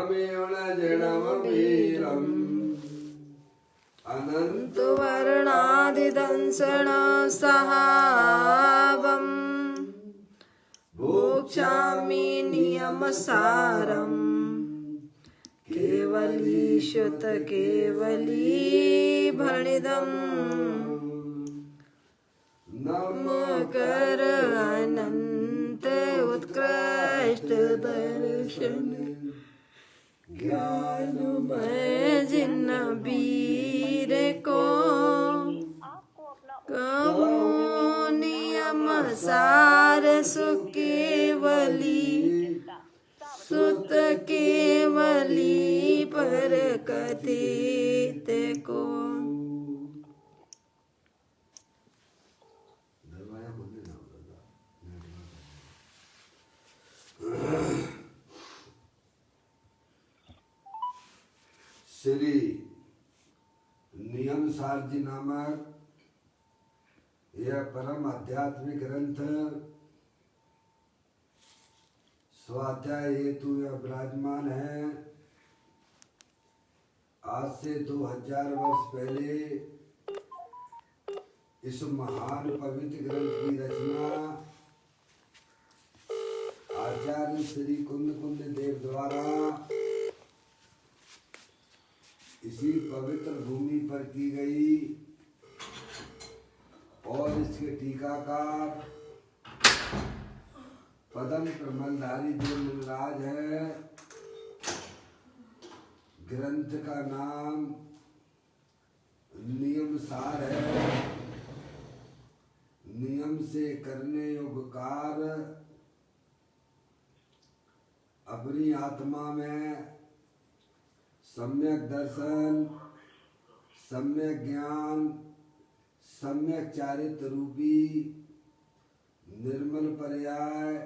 तमेवणजडम वीरम् अनंत वर्णादिदंसण सहावम् भोक्ष्यामि नियमसारम् केवलीश्वत केवली भणिदम् नमकर अनंत उत्कृष्ट दर्शन ज्ञानमय जिन वीर को कहो नियम सार सुकेवली सुत केवली पर कथित को। श्री नियम सार जी नामक यह परम आध्यात्मिक ग्रंथ स्वाध्याय हेतु यह विराजमान है। आज से 2000 वर्ष पहले इस महान पवित्र ग्रंथ की रचना आचार्य श्री कुंद कुंद देव द्वारा इसी पवित्र भूमि पर की गई और इसके टीकाकार पदम प्रमलधारी जो मुनिराज है। ग्रंथ का नाम नियम सार है। नियम से करने योग्य कार्य अपनी आत्मा में सम्यक दर्शन, सम्यक ज्ञान, सम्यक चारित्र रूपी निर्मल पर्याय,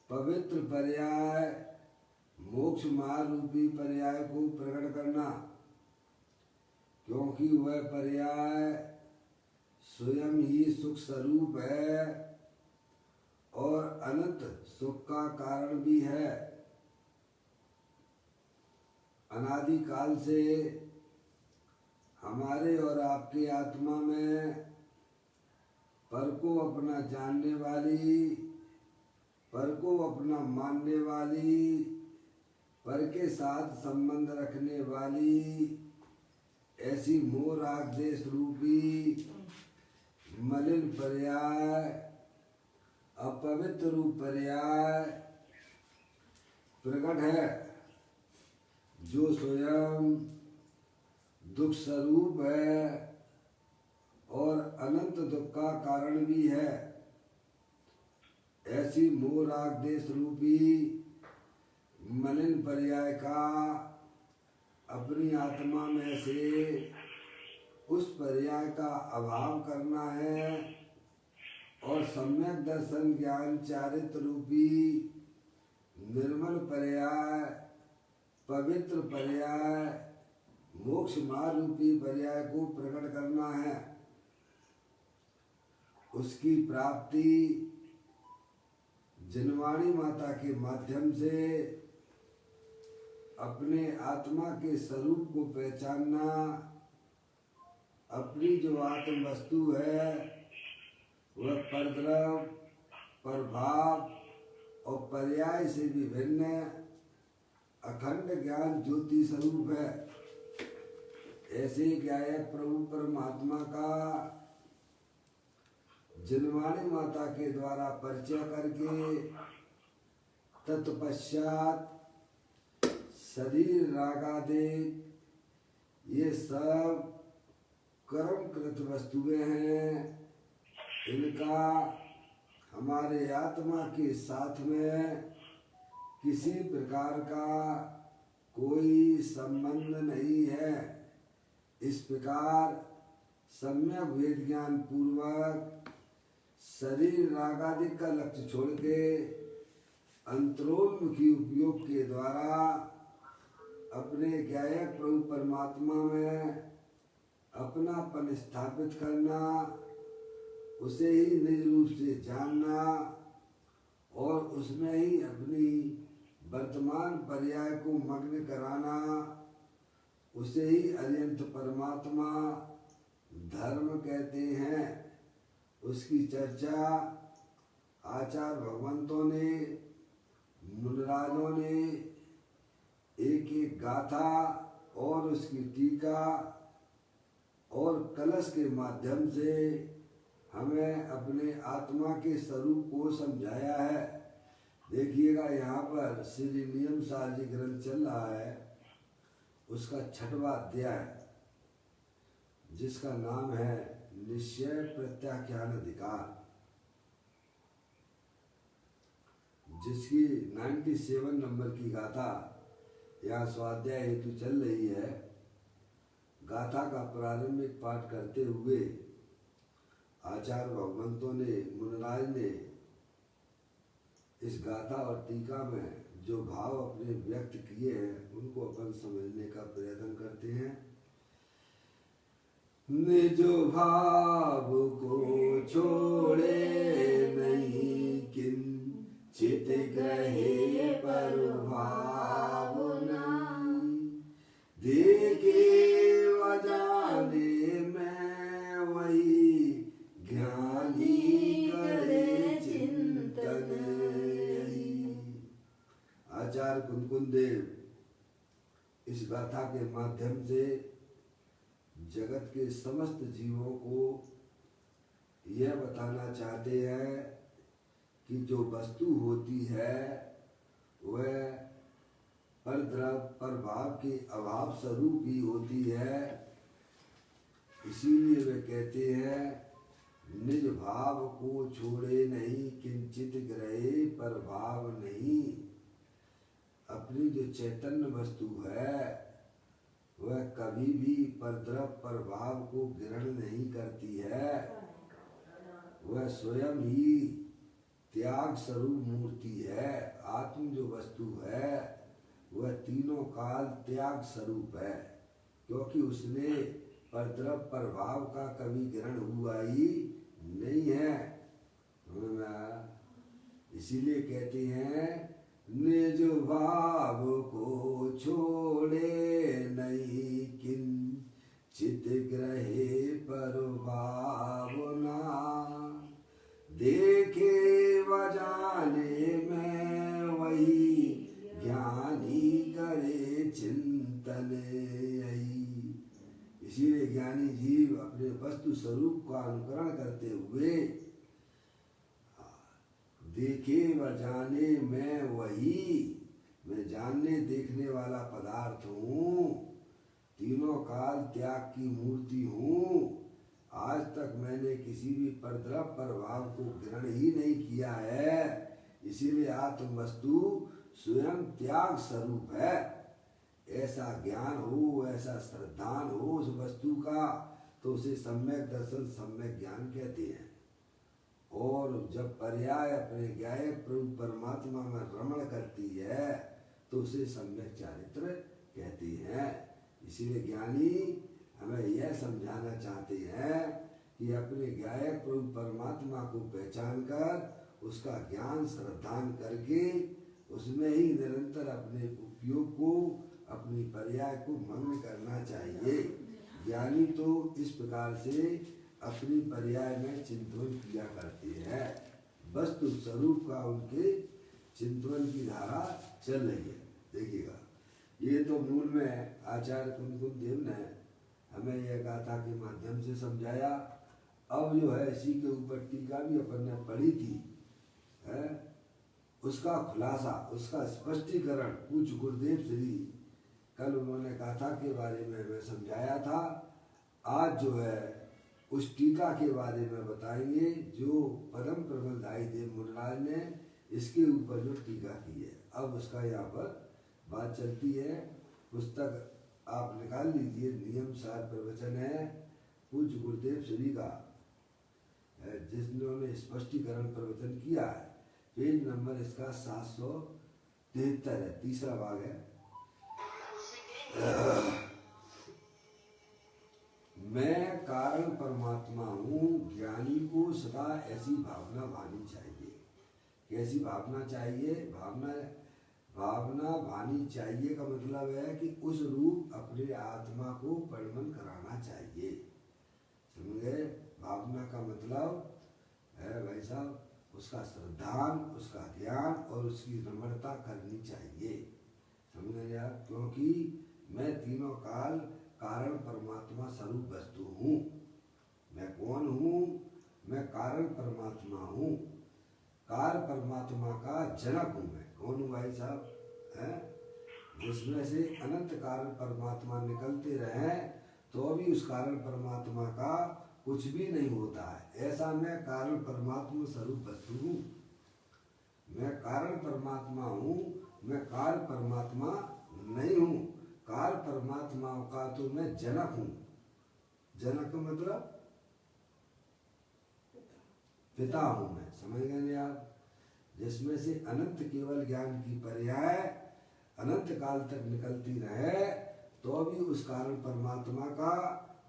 पवित्र पर्याय, मोक्ष मार्ग रूपी पर्याय को प्रकट करना, क्योंकि वह पर्याय स्वयं ही सुख स्वरूप है और अनंत सुख का कारण भी है। अनादि काल से हमारे और आपकी आत्मा में पर को अपना जानने वाली, पर को अपना मानने वाली, पर के साथ संबंध रखने वाली ऐसी मोह राग देश रूपी मलिन पर्याय, अपवित्र रूप पर्याय प्रकट है, जो स्वयं दुख स्वरूप है और अनंत दुख का कारण भी है। ऐसी मोह राग देश रूपी मलिन पर्याय का अपनी आत्मा में से उस पर्याय का अभाव करना है और सम्यक दर्शन ज्ञान चारित्र रूपी निर्मल पर्याय, पवित्र पर्याय, मोक्ष मार्ग रूपी पर्याय को प्रकट करना है। उसकी प्राप्ति जिनवाणी माता के माध्यम से अपने आत्मा के स्वरूप को पहचानना, अपनी जो आत्म वस्तु है वह परद्रव, प्रभाव और पर्याय से भी भिन्न अखंड ज्ञान ज्योति स्वरूप है। ऐसे ज्ञायक प्रभु परमात्मा का जिनवाणी माता के द्वारा परिचय करके तत्पश्चात शरीर रागादि ये सब कर्म कृत वस्तुएं हैं। इनका हमारे आत्मा के साथ में किसी प्रकार का कोई संबंध नहीं है। इस प्रकार सम्यक वेद ज्ञान पूर्वक शरीर रागादि का लक्ष्य छोड़ के अंतरोन्मुखी उपयोग के द्वारा अपने ज्ञायक प्रभु परमात्मा में अपनापन स्थापित करना, उसे ही निज रूप से जानना और उसमें ही अपनी वर्तमान पर्याय को मग्न कराना, उसे ही अनंत परमात्मा धर्म कहते हैं। उसकी चर्चा आचार्य भगवंतों ने, मुनिराजों ने एक एक गाथा और उसकी टीका और कलश के माध्यम से हमें अपने आत्मा के स्वरूप को समझाया है। देखिएगा यहाँ पर श्री नियम सार जी ग्रंथ चल रहा है, उसका 6वां अध्याय जिसका नाम है निश्चय प्रत्याख्यान अधिकार, जिसकी 97 नंबर की गाथा यहाँ स्वाध्याय हेतु चल रही है। गाथा का प्रारंभिक पाठ करते हुए आचार्य भगवंतों ने, मुनिराज ने इस गाथा और टीका में जो भाव अपने व्यक्त किए हैं उनको अपन समझने का प्रयत्न करते हैं। निज भाव को छोड़े नहीं किंचित ग्रहे पर भावना, देखे व जाने में वही ज्ञानी करे चिंतन। आचार्य कुंकुन देव इस गाथा के माध्यम से जगत के समस्त जीवों को यह बताना चाहते हैं कि जो वस्तु होती है वह परद्रव प्रभाव के अभाव स्वरूप ही होती है। इसीलिए वे कहते हैं निज भाव को छोड़े नहीं किंचित ग्रहे पर भाव नहीं। अपनी जो चैतन्य वस्तु है वह कभी भी परद्रव प्रभाव को ग्रहण नहीं करती है। वह स्वयं ही त्याग स्वरूप मूर्ति है। आत्म जो वस्तु है वह तीनों काल त्याग स्वरूप है, क्योंकि उसने परद्रव प्रभाव का कभी ग्रहण हुआ ही नहीं है। इसीलिए कहते हैं निज भाव को छोड़े नहीं किंचित ग्रहे पर भावना, देखे व जाने में वही ज्ञानी करे चिंतन। इसीलिए ज्ञानी जीव अपने वस्तु स्वरूप का अनुकरण करते हुए देखे व जाने मैं वही, मैं जानने देखने वाला पदार्थ हूँ, तीनों काल त्याग की मूर्ति हूँ। आज तक मैंने किसी भी परद्रव प्रभाव को ग्रहण ही नहीं किया है। इसीलिए आत्म वस्तु स्वयं त्याग स्वरूप है। ऐसा ज्ञान हो, ऐसा श्रद्धान हो उस वस्तु का, तो उसे सम्यक दर्शन, सम्यक ज्ञान कहते हैं। और जब पर्याय अपने ज्ञाय प्रभु परमात्मा में रमण करती है तो उसे सम्यक चारित्र कहते हैं। इसीलिए ज्ञानी हमें यह समझाना चाहते हैं कि अपने ज्ञाय प्रभु परमात्मा को पहचान कर उसका ज्ञान श्रद्धान करके उसमें ही निरंतर अपने उपयोग को, अपनी पर्याय को मग्न करना चाहिए। ज्ञानी तो इस प्रकार से अपनी पर्याय में चिंतन किया करते हैं। वस्तु स्वरूप का उनके चिंतन की धारा चल रही है। देखिएगा, ये तो मूल में आचार्य कुंकुन देव ने हमें यह गाथा के माध्यम से समझाया। अब जो है इसी के ऊपर टीका भी अपन ने पढ़ी थी, है? उसका खुलासा, उसका स्पष्टीकरण पूज्य गुरुदेव श्री कल उन्होंने गाथा के बारे में हमें समझाया था। आज जो है उस टीका के बारे में बताएंगे जो परम प्रबलदायी देव मुनिराज ने इसके ऊपर जो टीका की है। अब उसका यहाँ पर बात चलती है। पुस्तक आप निकाल लीजिए, नियम सार प्रवचन है पूज्य गुरुदेव श्री का, जिन्होंने स्पष्टीकरण प्रवचन किया है। पेज नंबर इसका 773 है, तीसरा भाग है। मैं कारण परमात्मा हूँ। ज्ञानी को सदा ऐसी भावना भानी चाहिए। कैसी भावना चाहिए? भावना भावना भानी चाहिए का मतलब है कि उस रूप अपने आत्मा को परिणमन कराना चाहिए। समझ गए? भावना का मतलब है भाई साहब उसका श्रद्धान, उसका ध्यान और उसकी रमणता करनी चाहिए। समझ गए आप? क्योंकि मैं तीनों काल कारण परमात्मा स्वरूप वस्तु हूँ। मैं कौन हूँ? मैं कारण परमात्मा हूँ। कार परमात्मा का जनक हूँ। मैं कौन हूँ भाई साहब? है जिसमें से अनंत कारण परमात्मा निकलते रहे तो भी उस कारण परमात्मा का कुछ भी नहीं होता है। ऐसा मैं कारण परमात्मा स्वरूप वस्तु हूँ। मैं कारण परमात्मा हूँ। मैं काल परमात्मा नहीं हूँ। काल परमात्मा का तो मैं जनक हूँ। जनक मतलब पिता हूँ मैं। समझ गए आप? जिसमें से अनंत केवल ज्ञान की पर्याय अनंत काल तक निकलती रहे तो भी उस कारण परमात्मा का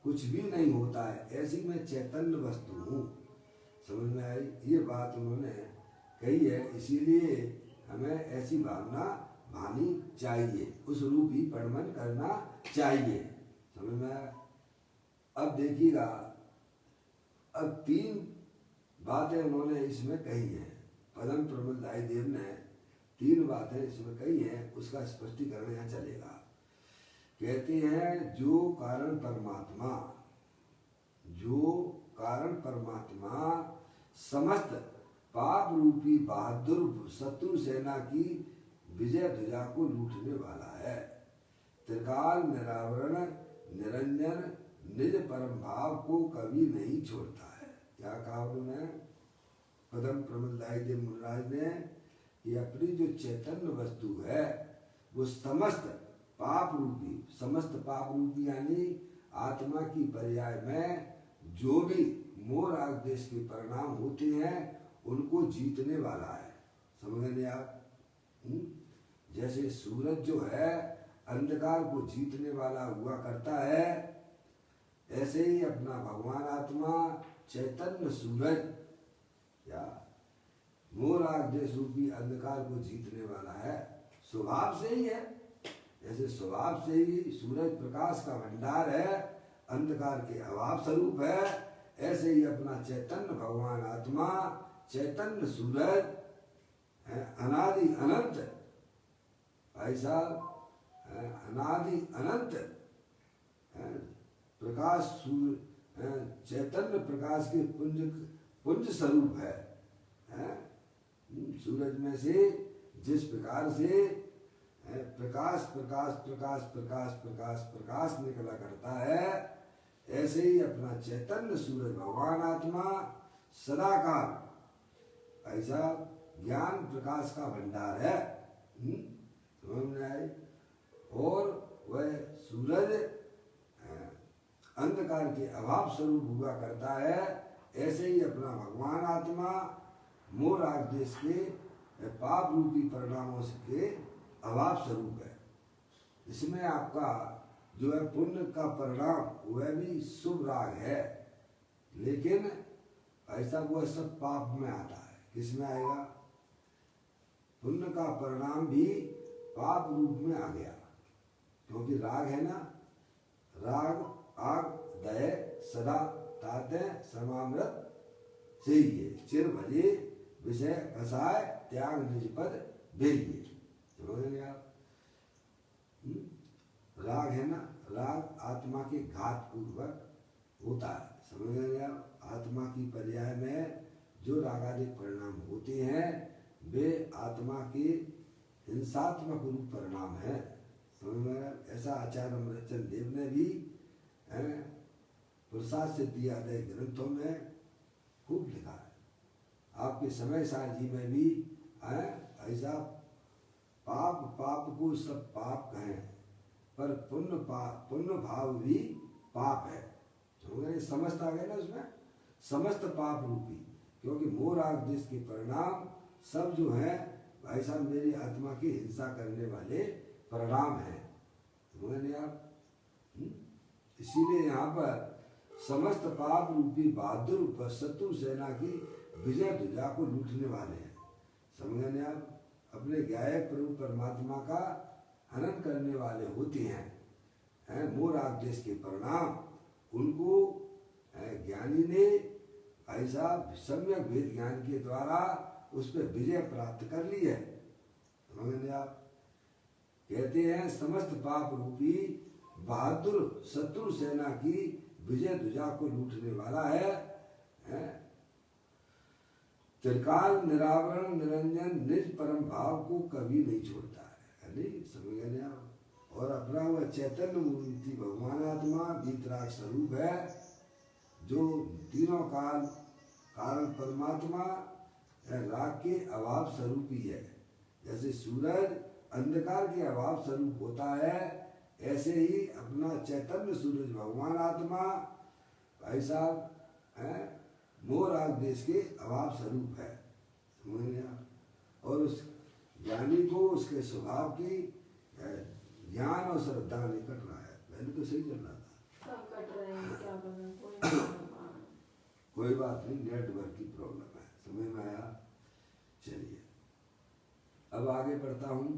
कुछ भी नहीं होता है। ऐसी मैं चैतन्य वस्तु हूँ। समझ में आई? ये बात उन्होंने कही है। इसीलिए हमें ऐसी भावना भानी चाहिए, उस रूप ही परिणमन करना चाहिए। समझ में आया? अब देखिएगा, अब 3 बातें उन्होंने इसमें कही हैं। पदम प्रमोदाय देव ने 3 बातें इसमें कही हैं। उसका स्पष्टीकरण यहाँ चलेगा। कहते हैं जो कारण परमात्मा समस्त पाप रूपी बहादुर शत्रु सेना की विजय ध्वजा को लूटने वाला है। त्रिकाल निरावरण निरंजन निज परम भाव को कभी नहीं छोड़ता है। क्या कहा उन्होंने? पदम प्रमोदाय देव मुनिराज ने कि अपनी जो चैतन्य वस्तु है वो समस्त पाप रूपी यानी आत्मा की पर्याय में जो भी मोह राग देश के परिणाम होते हैं उनको जीतने वाला है। समझ गए आप? जैसे सूरज जो है अंधकार को जीतने वाला हुआ करता है, ऐसे ही अपना भगवान आत्मा चैतन्य सूरज या मोह राग देश रूपी अंधकार को जीतने वाला है। स्वभाव से ही है। जैसे स्वभाव से ही सूरज प्रकाश का भंडार है, अंधकार के अभाव स्वरूप है, ऐसे ही अपना चैतन्य भगवान आत्मा चैतन्य सूरज है, अनादि अनंत। भाई साहब, अनादि अनंत प्रकाश चैतन्य प्रकाश के पुंज स्वरूप है। सूरज में से जिस प्रकार से प्रकाश प्रकाश प्रकाश प्रकाश प्रकाश प्रकाश निकला करता है, ऐसे ही अपना चैतन्य सूरज भगवान आत्मा सदाकाल ऐसा ज्ञान प्रकाश का भंडार है। समझ में आए? और वह सूरज अंधकार के अभाव स्वरूप हुआ करता है, ऐसे ही अपना भगवान आत्मा मोह राग देश के पाप रूपी परिणामों के अभाव स्वरूप है। इसमें आपका जो है पुण्य का परिणाम वह भी शुभ राग है, लेकिन ऐसा वह सब पाप में आता है। किसमें आएगा? पुण्य का परिणाम भी पाप रूप में आ गया, क्योंकि राग है ना। राग आग दय सदा ताते समामृत से ही चिर भजे विषय कसाय त्याग निज पद भेजिए। समझेंगे आप? राग है ना, राग आत्मा के घात पूर्वक होता है। समझेंगे आप? आत्मा की पर्याय में जो रागादिक परिणाम होते हैं वे आत्मा के हिंसात्मक रूप परिणाम है। समझ में? ऐसा आचार्य अमृतचंद देव ने भी प्रसाद सिद्धि आदि ग्रंथों में खूब लिखा है। आपके समय सार जी में भी ऐसा पाप को सब पाप कहें, पर पुण्य भाव भी पाप है। तो समस्त आ गए ना उसमें, समस्त पाप रूपी, क्योंकि मोह राग देश के परिणाम सब जो है भाई साहब मेरी आत्मा की हिंसा करने वाले परिणाम हैं। समझे आप? इसीलिए यहाँ पर समस्त पाप रूपी बहादुर शत्रु सेना की विजय ध्वजा को लूटने वाले हैं। समझे आप? अपने गायक प्रभु परमात्मा का हनन करने वाले होते हैं, मोर आदेश के परिणाम उनको ज्ञानी ने ऐसा सम्यक वेद ज्ञान के द्वारा उस पर विजय प्राप्त कर ली है। समझ आप? कहते हैं समस्त पाप रूपी बहादुर शत्रु सेना की विजय ध्वजा को लूटने वाला है। त्रिकाल निरावरण निरंजन निज परम भाव को कभी नहीं छोड़ता है। नहीं समझ गए आप? और अपना वह चैतन्य मूर्ति भगवान आत्मा वीतराग स्वरूप है, जो तीनों काल कारण परमात्मा राग के अभाव स्वरूप ही है। जैसे सूरज अंधकार के अभाव स्वरूप होता है, ऐसे ही अपना चैतन्य सूरज भगवान आत्मा भाई साहब मोर आग देश के अभाव स्वरूप है। समझ आप? और उस ज्ञानी को उसके स्वभाव की ज्ञान और श्रद्धा नहीं कट रहा है। पहले तो सही चल रहा था, सब कट रहे हैं, क्या करें? कोई बात नहीं, नेटवर्क की प्रॉब्लम है। समझ में आया? चलिए अब आगे बढ़ता हूँ।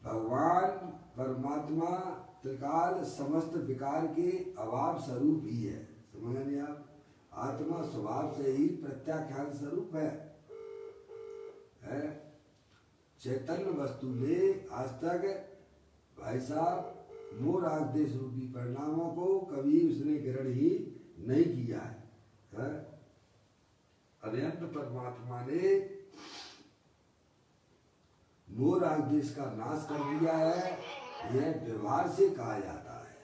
भगवान परमात्मा त्रिकाल समस्त विकार के अभाव स्वरूप ही है। समझ नहीं आप? आत्मा स्वभाव से ही प्रत्याख्यान स्वरूप है। चैतन्य वस्तु ने आज तक भाई साहब मोर आदेश रूपी परिणामों को कभी उसने ग्रहण ही नहीं किया है। अनंत परमात्मा ने मोर आदेश का नाश कर दिया है। यह व्यवहार से कहा जाता है।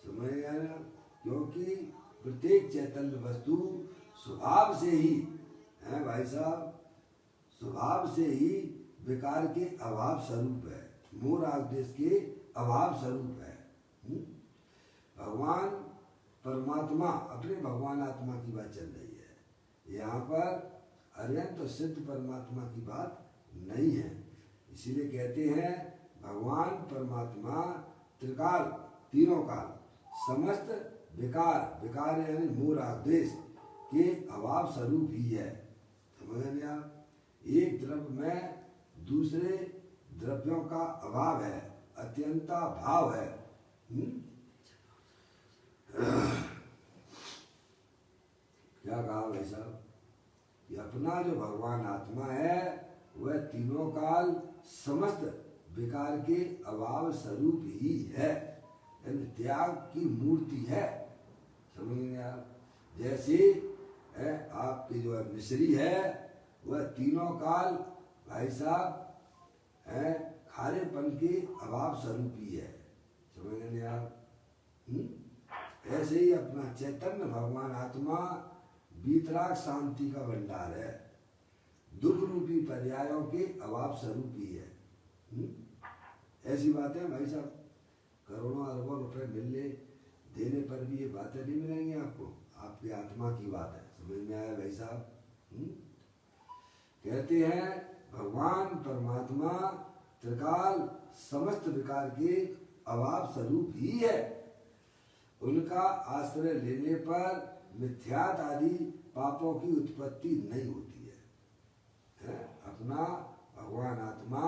समझ गए ना? क्योंकि प्रत्येक चैतन्य वस्तु स्वभाव से ही है भाई साहब, स्वभाव से ही विकार के अभाव स्वरूप है, मोर आदेश के अभाव स्वरूप है। भगवान परमात्मा अपने भगवान आत्मा की बात चल रही है, यहाँ पर अत्यंत सिद्ध परमात्मा की बात नहीं है। इसीलिए कहते हैं भगवान परमात्मा त्रिकाल तीनों काल समस्त विकार, विकार यानी मोर आदेश के अभाव स्वरूप ही है। समझ नहीं आप? एक द्रव्य में दूसरे द्रव्यों का अभाव है, अत्यंता भाव है। क्या कहा भाई साहब? कि अपना जो भगवान आत्मा है वह तीनों काल समस्त विकार के अभाव स्वरूप ही है, यानी त्याग की मूर्ति है। समझेंगे आप? जैसे आपकी जो मिश्री है वह तीनों काल भाई साहब खारेपन के अभाव स्वरूप ही है। समझेंगे आप? ऐसे ही अपना चैतन्य भगवान आत्मा वीतराग शांति का भंडार है, दुख रूपी पर्यायों के अभाव स्वरूप ही है। ऐसी बातें भाई साहब करोड़ों अरबों रुपए मिलने देने पर भी ये बातें नहीं मिलेंगी आपको, आपकी आत्मा की बात है। समझ में आया भाई साहब? कहते हैं भगवान परमात्मा त्रिकाल समस्त विकार के अभाव स्वरूप ही है। उनका आश्रय लेने पर मिथ्यात आदि पापों की उत्पत्ति नहीं होती है। अपना भगवान आत्मा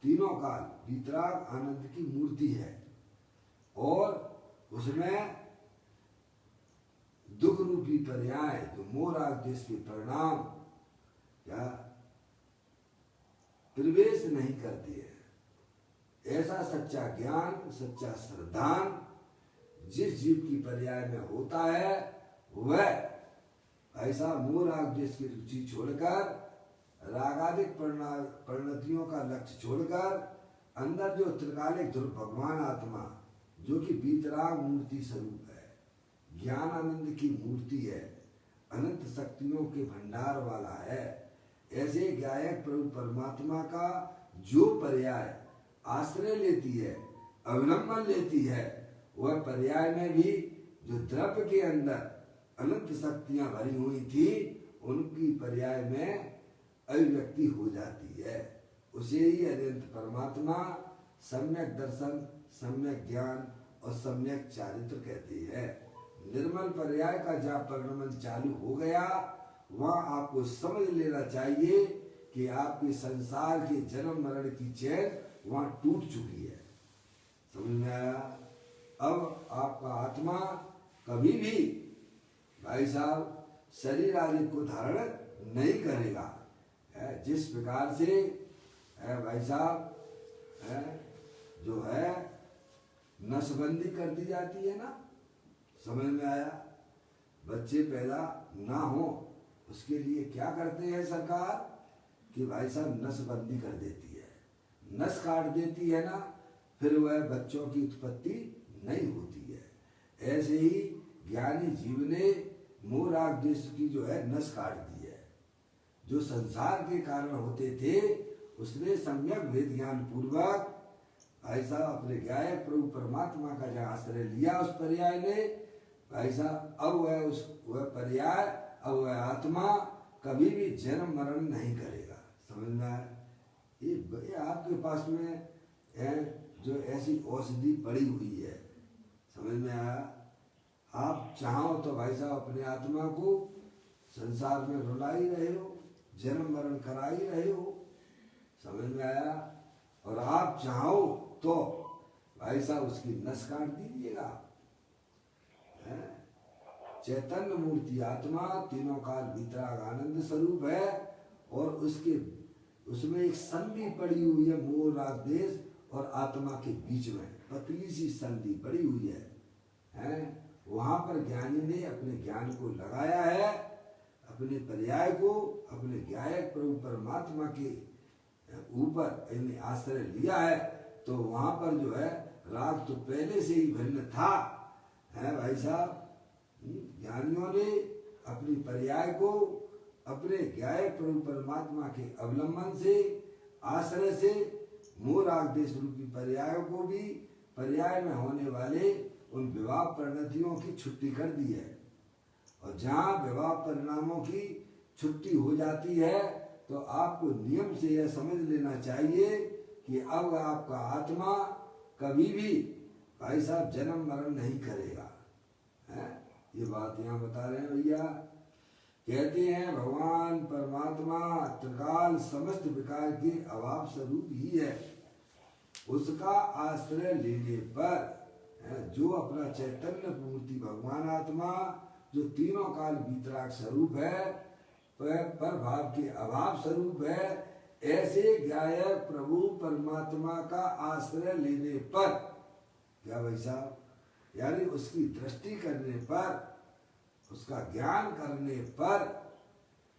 तीनों काल वीतराग आनंद की मूर्ति है और उसमें दुख रूपी पर्याय जो मोर आदेश के परिणाम क्या प्रवेश नहीं करती है। ऐसा सच्चा ज्ञान, सच्चा श्रद्धान जिस जीव की पर्याय में होता है वह ऐसा मोर आदेश की रुचि छोड़कर रागादिक परिणतियों का लक्ष्य छोड़कर अंदर जो त्रिकालिक ध्रुव भगवान आत्मा जो कि वीतराग मूर्ति स्वरूप है, ज्ञान आनंद की मूर्ति है, अनंत शक्तियों के भंडार वाला है, ऐसे गायक प्रभु परमात्मा का जो पर्याय आश्रय लेती है, अवलंबन लेती है, वह पर्याय में भी जो द्रव्य के अंदर अनंत शक्तियां भरी हुई थी उनकी पर्याय में अभिव्यक्ति हो जाती है। उसे ही अनंत परमात्मा सम्यक दर्शन, सम्यक ज्ञान और सम्यक चारित्र कहते हैं। निर्मल पर्याय का जहाँ परिणमन चालू हो गया वहाँ आपको समझ लेना चाहिए कि आपके संसार के जन्म मरण की चैन वहां टूट चुकी है। समझ में आया? अब आपका आत्मा कभी भी भाई साहब शरीर आदि को धारण नहीं करेगा। जिस प्रकार से भाई साहब जो है नसबंदी कर दी जाती है ना, समझ में आया? बच्चे पैदा ना हो उसके लिए क्या करते हैं सरकार कि भाई साहब नसबंदी कर देती है, नस काट देती है ना, फिर वह बच्चों की उत्पत्ति नहीं होती है। ऐसे ही ज्ञानी जीव ने मोह राग देश की जो है नस काट दी है। जो संसार के कारण होते थे उसने सम्यक वेद ज्ञान पूर्वक भाई साहब अपने ज्ञाय प्रभु परमात्मा का जहाँ आश्रय लिया उस पर्याय ने, भाई साहब अब वह पर्याय, अब वह आत्मा कभी भी जन्म मरण नहीं करेगा। समझ में आया? ये आपके पास में है जो ऐसी औषधि पड़ी हुई है। समझ में आया? आप चाहो तो भाई साहब अपने आत्मा को संसार में रुला ही रहे हो, जन्म मरण करा ही रहे हो। समझ में आया? और आप चाहो तो भाई साहब उसकी नस काट दीजिएगा। चैतन्य मूर्ति आत्मा तीनों काल वितराग आनंद स्वरूप है और उसमें एक संधि पड़ी हुई है मोह राग देश और आत्मा के बीच में पतली सी संधि पड़ी हुई है। वहां पर ज्ञानी ने अपने ज्ञान को लगाया है, अपने पर्याय को अपने ज्ञायक प्रभु परमात्मा के ऊपर आश्रय लिया है। तो वहां पर जो है राग तो पहले से ही भिन्न था है भाई साहब। ज्ञानियों ने अपनी पर्याय को अपने ज्ञायक प्रभु परमात्मा के अवलंबन से आश्रय से मोह राग देश रूपी पर्यायों को भी पर्याय में होने वाले उन विवाह परिणतियों की छुट्टी कर दी है। और जहाँ विवाह परिणामों की छुट्टी हो जाती है तो आपको नियम से यह समझ लेना चाहिए कि अब आपका आत्मा कभी भी भाई साहब जन्म मरण नहीं करेगा। ये बात यहाँ बता रहे हैं भैया। कहते हैं भगवान परमात्मा त्रिकाल समस्त विकार के अभाव स्वरूप ही है। उसका आश्रय लेने पर जो अपना चैतन्य मूर्ति भगवान आत्मा जो तीनों काल वितराग स्वरूप है, पर भाव के अभाव स्वरूप है, ऐसे ज्ञायक प्रभु परमात्मा का आश्रय लेने पर क्या भाई साहब, यानी उसकी दृष्टि करने पर, उसका ज्ञान करने पर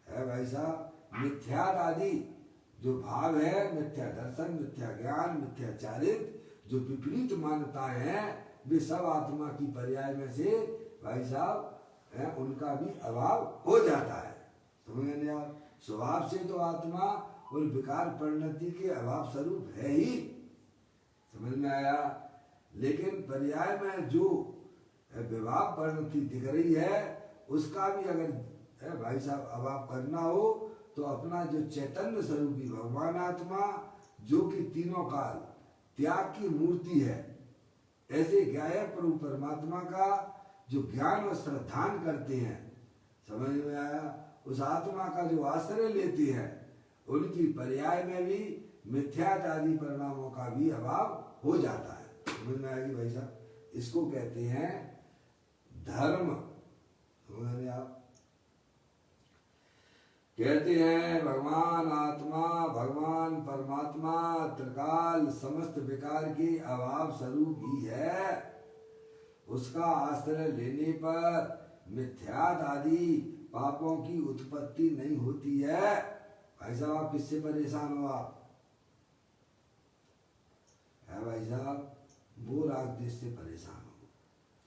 है भाई साहब, मिथ्याद आदि जो भाव है, मिथ्या दर्शन, मिथ्या ज्ञान, मिथ्या चारित्र, जो विपरीत मान्यताएं हैं, वे सब आत्मा की पर्याय में से भाई साहब उनका भी अभाव हो जाता है। समझ गए आप? स्वभाव से तो आत्मा और विकार परिणति के अभाव स्वरूप है ही। समझ में आया? लेकिन पर्याय में जो विभाव परिणति दिख रही है उसका भी अगर भाई साहब अभाव करना हो तो अपना जो चैतन्य स्वरूपी भगवान आत्मा जो कि तीनों काल त्याग की मूर्ति है, ऐसे ज्ञायक प्रभु परमात्मा का जो ज्ञान और श्रद्धान करते हैं, समझ में आया, उस आत्मा का जो आश्रय लेते हैं उनकी पर्याय में भी मिथ्यात आदि परिणामों का भी अभाव हो जाता है। समझ में आएगी भाई साहब? इसको कहते हैं धर्म। समझ रहे आप? कहते हैं भगवान आत्मा, भगवान परमात्मा त्रिकाल समस्त विकार के अभाव स्वरूप ही है। उसका आश्रय लेने पर मिथ्यात आदि पापों की उत्पत्ति नहीं होती है। भाई साहब आप किससे परेशान हो? आप है भाई साहब वो राग देश से परेशान हो।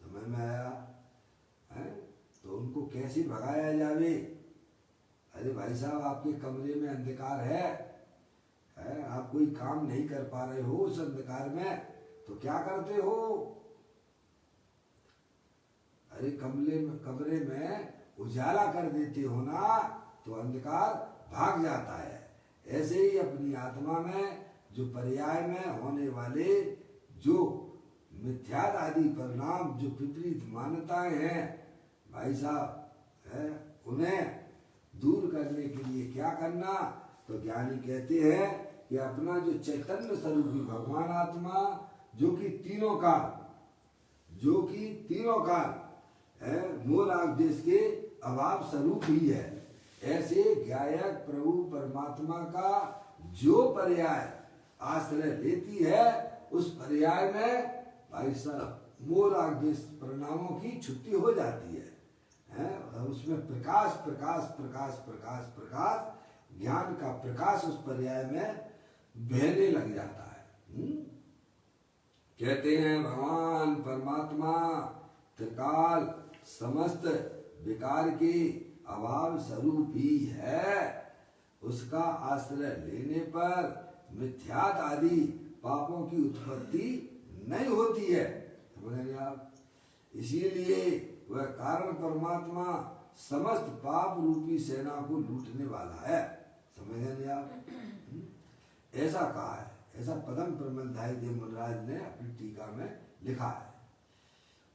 समझ में आया है? तो उनको कैसे भगाया जावे? अरे भाई साहब आपके कमरे में अंधकार है, आप कोई काम नहीं कर पा रहे हो उस अंधकार में, तो क्या करते हो? अरे कमरे में उजाला कर देते हो ना, तो अंधकार भाग जाता है। ऐसे ही अपनी आत्मा में जो पर्याय में होने वाले जो मिथ्यात आदि परिणाम, जो विपरीत मान्यताएं हैं भाई साहब, उन्हें दूर करने के लिए क्या करना? तो ज्ञानी कहते हैं कि अपना जो चैतन्य स्वरूपी भगवान आत्मा जो कि तीनों काल है मूल आदेश के अभाव स्वरूप ही है, ऐसे ज्ञायक प्रभु परमात्मा का जो पर्याय आश्रय लेती है उस पर्याय में भाई साहब मूल आदेश परिणामों की छुट्टी हो जाती है? उसमें प्रकाश प्रकाश प्रकाश प्रकाश प्रकाश ज्ञान का प्रकाश उस पर्याय में बहने लग जाता है। कहते हैं भगवान परमात्मा त्रिकाल समस्त विकार के अभाव स्वरूप ही है। उसका आश्रय लेने पर मिथ्यात आदि पापों की उत्पत्ति नहीं होती है। समझ रहे आप? इसीलिए वह कारण परमात्मा समस्त पाप रूपी सेना को लूटने वाला है। समझ रहे आप? ऐसा कहा है, ऐसा पदम प्रबंधाई देव मुनराज ने अपनी टीका में लिखा है।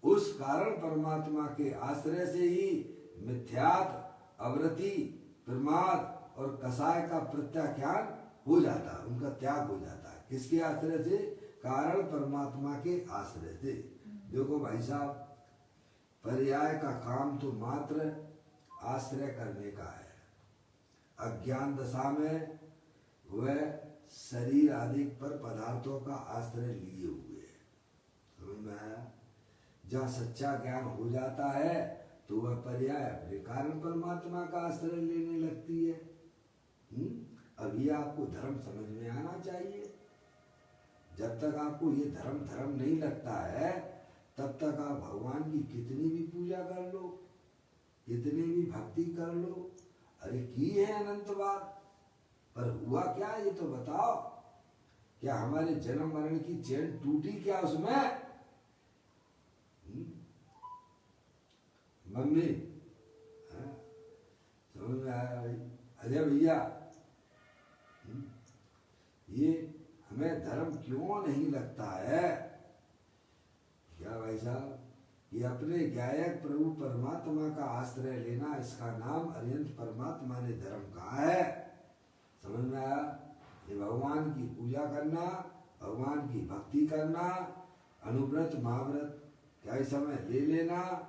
उस कारण परमात्मा के आश्रय से ही मिथ्यात, अवृति, प्रमाद और कसाय का प्रत्याख्यान हो जाता है, उनका त्याग हो जाता है। किसके आश्रय से? कारण परमात्मा के आश्रय से। देखो भाई साहब, पर्याय का काम तो मात्र आश्रय करने का है। अज्ञान दशा में वह शरीर आदि पर पदार्थों का आश्रय लिए हुए है। समझ में आया? जहाँ सच्चा ज्ञान हो जाता है तो वह पर्याय अपने कारण परमात्मा का आश्रय लेने लगती है। अभी आपको धर्म समझ में आना चाहिए। जब तक आपको ये धर्म नहीं लगता है तब तक आप भगवान की कितनी भी पूजा कर लो, कितनी भी भक्ति कर लो, अरे की है अनंत बार, पर हुआ क्या ये तो बताओ। क्या हमारे जन्म मरण की चैन टूटी क्या उसमें? मम्मी समझ में आया भाई? अजय भैया, ये हमें धर्म क्यों नहीं लगता है? क्या भाई साहब, ये अपने ज्ञायक प्रभु परमात्मा का आश्रय लेना, इसका नाम अरिहंत परमात्मा ने धर्म कहा है। समझ में आया? ये भगवान की पूजा करना, भगवान की भक्ति करना, अनुव्रत महाव्रत क्या समय ले लेना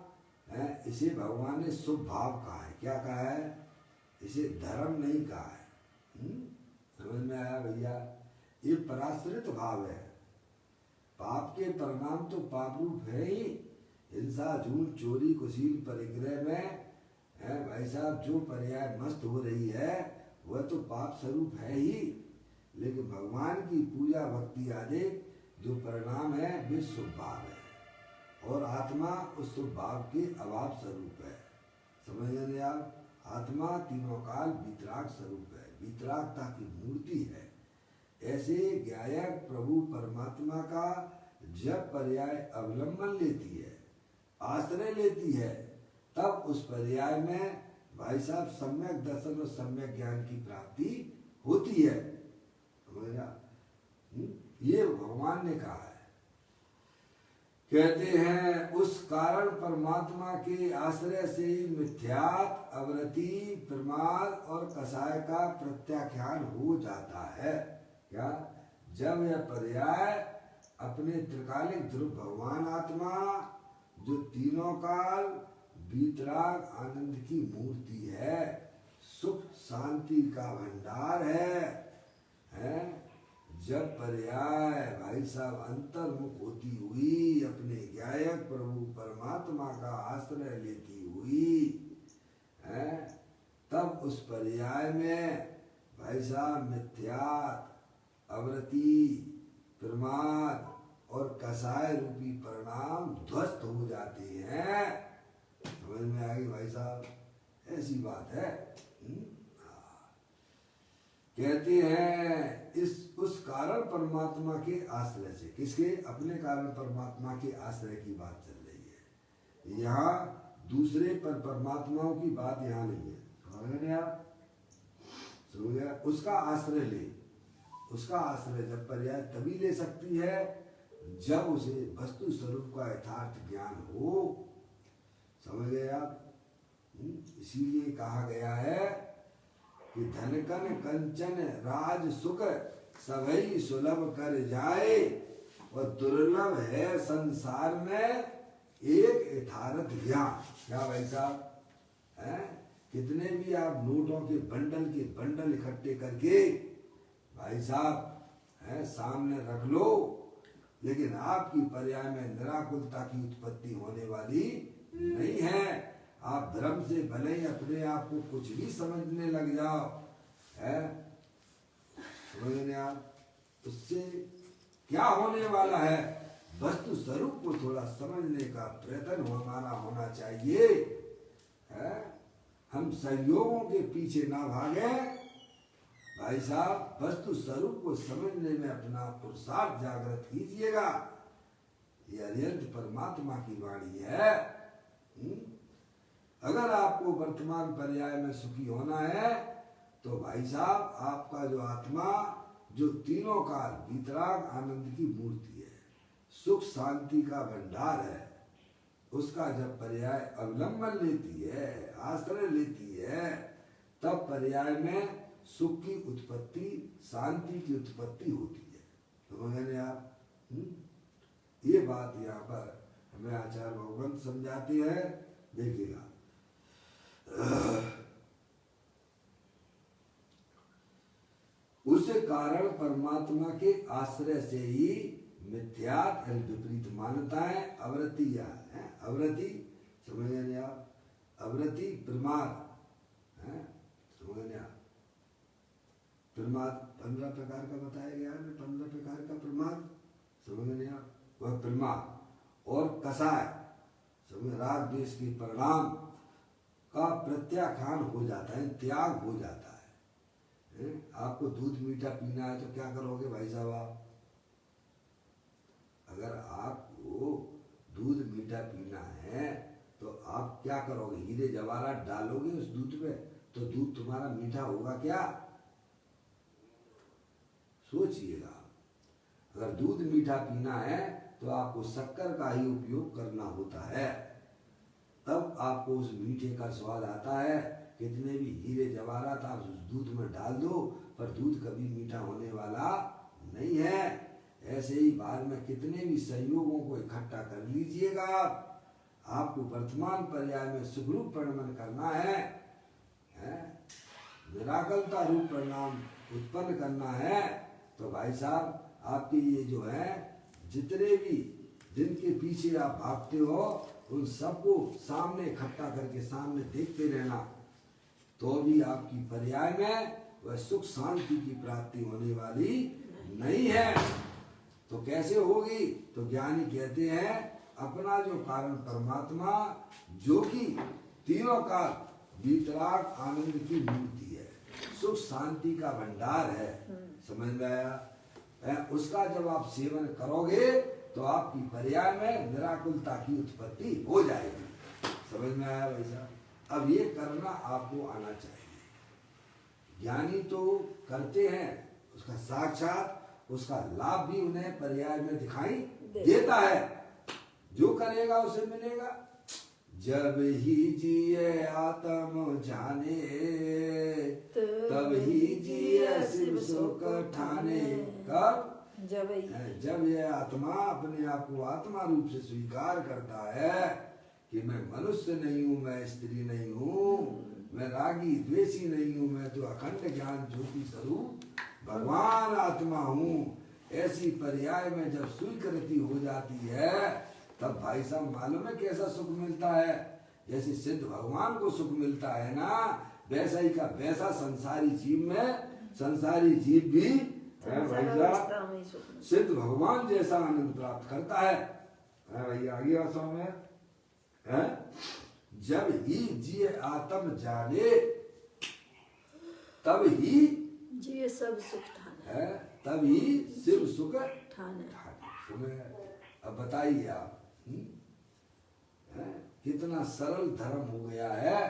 है, इसे भगवान ने शुभ भाव कहा है। क्या कहा है? इसे धर्म नहीं कहा है। समझ में आया भैया? ये पराश्रित भाव है। पाप के परिणाम तो पाप रूप है ही। हिंसा, झूठ, चोरी, कुशील, परिग्रह में है भाई साहब जो पर्याय मस्त हो रही है वह तो पाप स्वरूप है ही। लेकिन भगवान की पूजा भक्ति आदि जो परिणाम है वे शुभ भाव है, और आत्मा उस शुभ भाव के अभाव स्वरूप है। समझ रहे आप? आत्मा तीनों काल वितराग स्वरूप है, वितरागता की मूर्ति है। ऐसे ज्ञायक प्रभु परमात्मा का जब पर्याय अवलंबन लेती है, आश्रय लेती है, तब उस पर्याय में भाई साहब सम्यक दर्शन और सम्यक ज्ञान की प्राप्ति होती है। समझा? ये भगवान ने कहा है। कहते हैं उस कारण परमात्मा के आश्रय से ही मिथ्यात, अवृति, प्रमाद और कसाय का प्रत्याख्यान हो जाता है। क्या? जब यह पर्याय अपने त्रिकालिक ध्रुव भगवान आत्मा जो तीनों काल वीतराग आनंद की मूर्ति है, सुख शांति का भंडार है? जब पर्याय भाई साहब अंतर्मुख होती हुई अपने ज्ञायक प्रभु परमात्मा का आश्रय लेती हुई है, तब उस पर्याय में भाई साहब मिथ्यात, अवृति, प्रमाद और कसाय रूपी परिणाम ध्वस्त हो जाते हैं। समझ में आ गई भाई साहब? ऐसी बात है। कहते हैं उस कारण परमात्मा के आश्रय से, किसके? अपने कारण परमात्मा के आश्रय की बात चल रही है। यहाँ दूसरे पर परमात्माओं की बात यहाँ नहीं है। समझ गए आप? समझ गया? उसका आश्रय ले। उसका आश्रय जब पर्याय तभी ले सकती है जब उसे वस्तु स्वरूप का यथार्थ ज्ञान हो। समझ गए आप? इसीलिए कहा गया है कि धनकन कंचन राज सुख सभई सुलभ कर जाए, और दुर्लभ है संसार में एक यथार्थ ज्ञान। क्या भाई साहब हैं? कितने भी आप नोटों के बंडल इकट्ठे करके भाई साहब हैं सामने रख लो, लेकिन आपकी पर्याय में निराकुलता की उत्पत्ति होने वाली नहीं है। आप धर्म से भले ही अपने आप को कुछ भी समझने लग जाओ, है समझ रहे आप, उससे क्या होने वाला है? वस्तु स्वरूप को थोड़ा समझने का प्रयत्न हमारा होना चाहिए, है? हम संयोगों के पीछे ना भागे भाई साहब, वस्तु स्वरूप को समझने में अपना पुरुषार्थ जागृत कीजिएगा। यह अरिहंत परमात्मा की वाणी है। अगर आपको वर्तमान पर्याय में सुखी होना है तो भाई साहब आपका जो आत्मा जो तीनों काल वीतराग आनंद की मूर्ति है, सुख शांति का भंडार है, उसका जब पर्याय अवलंबन लेती है, आश्रय लेती है, तब पर्याय में सुख की उत्पत्ति, शांति की उत्पत्ति होती है। समझ रहे आप? ये बात यहाँ पर हमें आचार्य भगवंत समझाते हैं। देखिएगा, उस कारण परमात्मा के आश्रय से ही मिथ्यात विपरीत मान्यताएं अवृत्तियां हैं। अवृत्ति समझ रहे आप? अवृत्ति प्रमाद है, समझ रहे आप? प्रमाद 15 प्रकार का बताया गया है, 15 प्रकार का प्रमाद, समझ रहे आप? वह प्रमाद और कसाय, समझ, राग द्वेष के परिणाम का प्रत्याख्यान हो जाता है, त्याग हो जाता है। आपको दूध मीठा पीना है तो क्या करोगे भाई साहब आप? अगर आपको दूध मीठा पीना है तो आप क्या करोगे? हीरे जवाहरात डालोगे उस दूध में तो दूध तुम्हारा मीठा होगा क्या? सोचिएगा। अगर दूध मीठा पीना है तो आपको शक्कर का ही उपयोग करना होता है, तब आपको उस मीठे का स्वाद आता है। कितने भी हीरे जवाहरात आप उस दूध में डाल दो, पर दूध कभी मीठा होने वाला नहीं है। ऐसे ही बाद में कितने भी संयोगों को इकट्ठा कर लीजिएगा, आपको वर्तमान पर्याय में सुखरूप परिणमन करना है, निराकलता रूप परिणाम उत्पन्न करना है, तो भाई साहब आपके ये जो है जितने भी जिनके पीछे आप भागते हो उन सबको सामने इकट्ठा करके सामने देखते रहना, तो भी आपकी पर्याय में वह सुख शांति की प्राप्ति होने वाली नहीं है। तो कैसे होगी? तो ज्ञानी कहते हैं अपना जो कारण परमात्मा जो कि तीनों काल वीतराग आनंद की मूर्ति है, सुख शांति का भंडार है, समझ में आया? उसका जब आप सेवन करोगे तो आपकी पर्याय में निराकुलता की उत्पत्ति हो जाएगी। समझ में आया भाई साहब? अब ये करना आपको आना चाहिए। ज्ञानी तो करते हैं, उसका साक्षात उसका लाभ भी उन्हें पर्याय में दिखाई देता है। जो करेगा उसे मिलेगा। जब ही जिए आत्म जाने तब ही जिए शिव सुख ठाने। कब? जब यह आत्मा अपने आप को आत्मा रूप से स्वीकार करता है कि मैं मनुष्य नहीं हूँ, मैं स्त्री नहीं हूँ, मैं रागी द्वेषी नहीं हूँ, मैं तो अखंड ज्ञान ज्योति स्वरूप भगवान आत्मा हूँ, ऐसी पर्याय में जब स्वीकृति हो जाती है तब भाई साहब मालूम है कैसा सुख मिलता है? जैसे सिद्ध भगवान को सुख मिलता है ना, वैसा ही का वैसा संसारी जीव में संसारी जीव भी है भाई साहब सिद्ध भगवान जैसा आनंद प्राप्त करता है भाई। आगे आशा में है, जब ही जिए आत्म जाने तब ही जिए सब सुख ठाने है, तब ही शिव सुख ठाने। अब बताइए आप, कितना सरल धर्म हो गया है।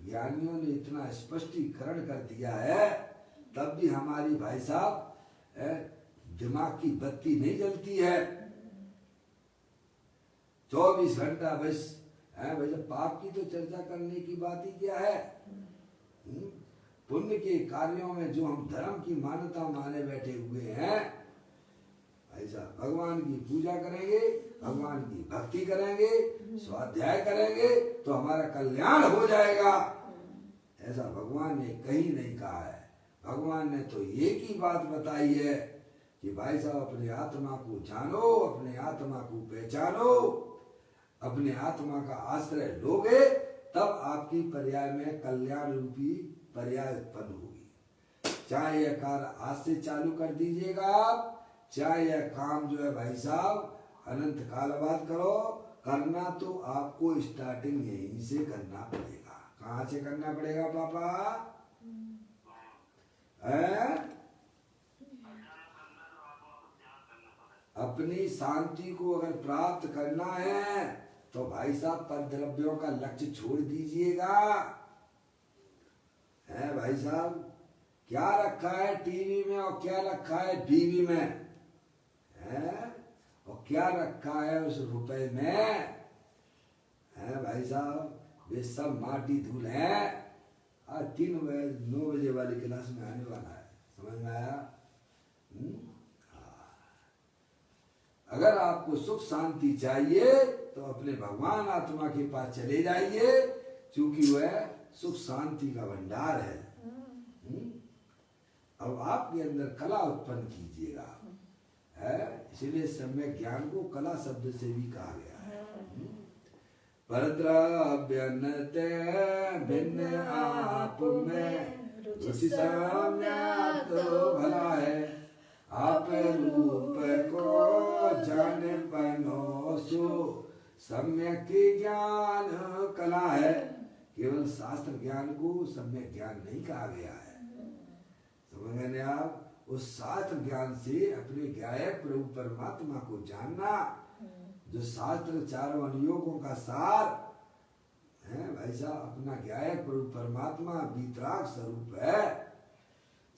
ज्ञानियों ने इतना स्पष्टीकरण कर दिया है, तब भी हमारी भाई साहब दिमाग की बत्ती नहीं जलती है। 24 घंटा बस है भाई साहब, पाप की तो चर्चा करने की बात ही क्या है? पुण्य के कार्यों में जो हम धर्म की मान्यता माने बैठे हुए हैं, ऐसा भगवान की पूजा करेंगे, भगवान की भक्ति करेंगे, स्वाध्याय करेंगे तो हमारा कल्याण हो जाएगा, ऐसा भगवान ने कहीं नहीं कहा है। भगवान ने तो एक ही बात बताई है कि भाई साहब अपने आत्मा को जानो, अपने आत्मा को पहचानो, अपने आत्मा का आश्रय लोगे तब आपकी पर्याय में कल्याण रूपी पर्याय उत्पन्न होगी। चाहे यह कार्य आज से चालू कर दीजिएगा आप, चाहे यह काम जो है भाई साहब अनंत काल बाद करो, करना तो आपको स्टार्टिंग यहीं से करना पड़ेगा। कहाँ से करना पड़ेगा पापा? अपनी शांति को अगर प्राप्त करना है तो भाई साहब पर द्रव्यों का लक्ष्य छोड़ दीजिएगा। है भाई साहब, क्या रखा है टीवी में और क्या रखा है बीवी में, है और क्या रखा है उस रुपए में, है भाई साहब, वे सब माटी धूल है। आज 9 बजे वाली क्लास में आने वाला है, समझ में आया? अगर आपको सुख शांति चाहिए तो अपने भगवान आत्मा के पास चले जाइए, क्योंकि वह सुख शांति का भंडार है। अब आपके अंदर कला उत्पन्न कीजिएगा, है, इसलिए सम्यक ज्ञान को कला शब्द से भी कहा गया है। परद्रव्यन्ते भिन्न आप में रुचि सम्यक तो भला है, आप रूप को जाने पनो सो सम्यक ज्ञान कला है। केवल शास्त्र ज्ञान को सम्यक ज्ञान नहीं कहा गया है, समझ गए आप? उस शास्त्र ज्ञान से अपने गायक प्रभु परमात्मा को जानना, जो शास्त्र चारों अनुयोगों का सार है भाई साहब, अपना गायक प्रभु परमात्मा वीतराग स्वरूप है।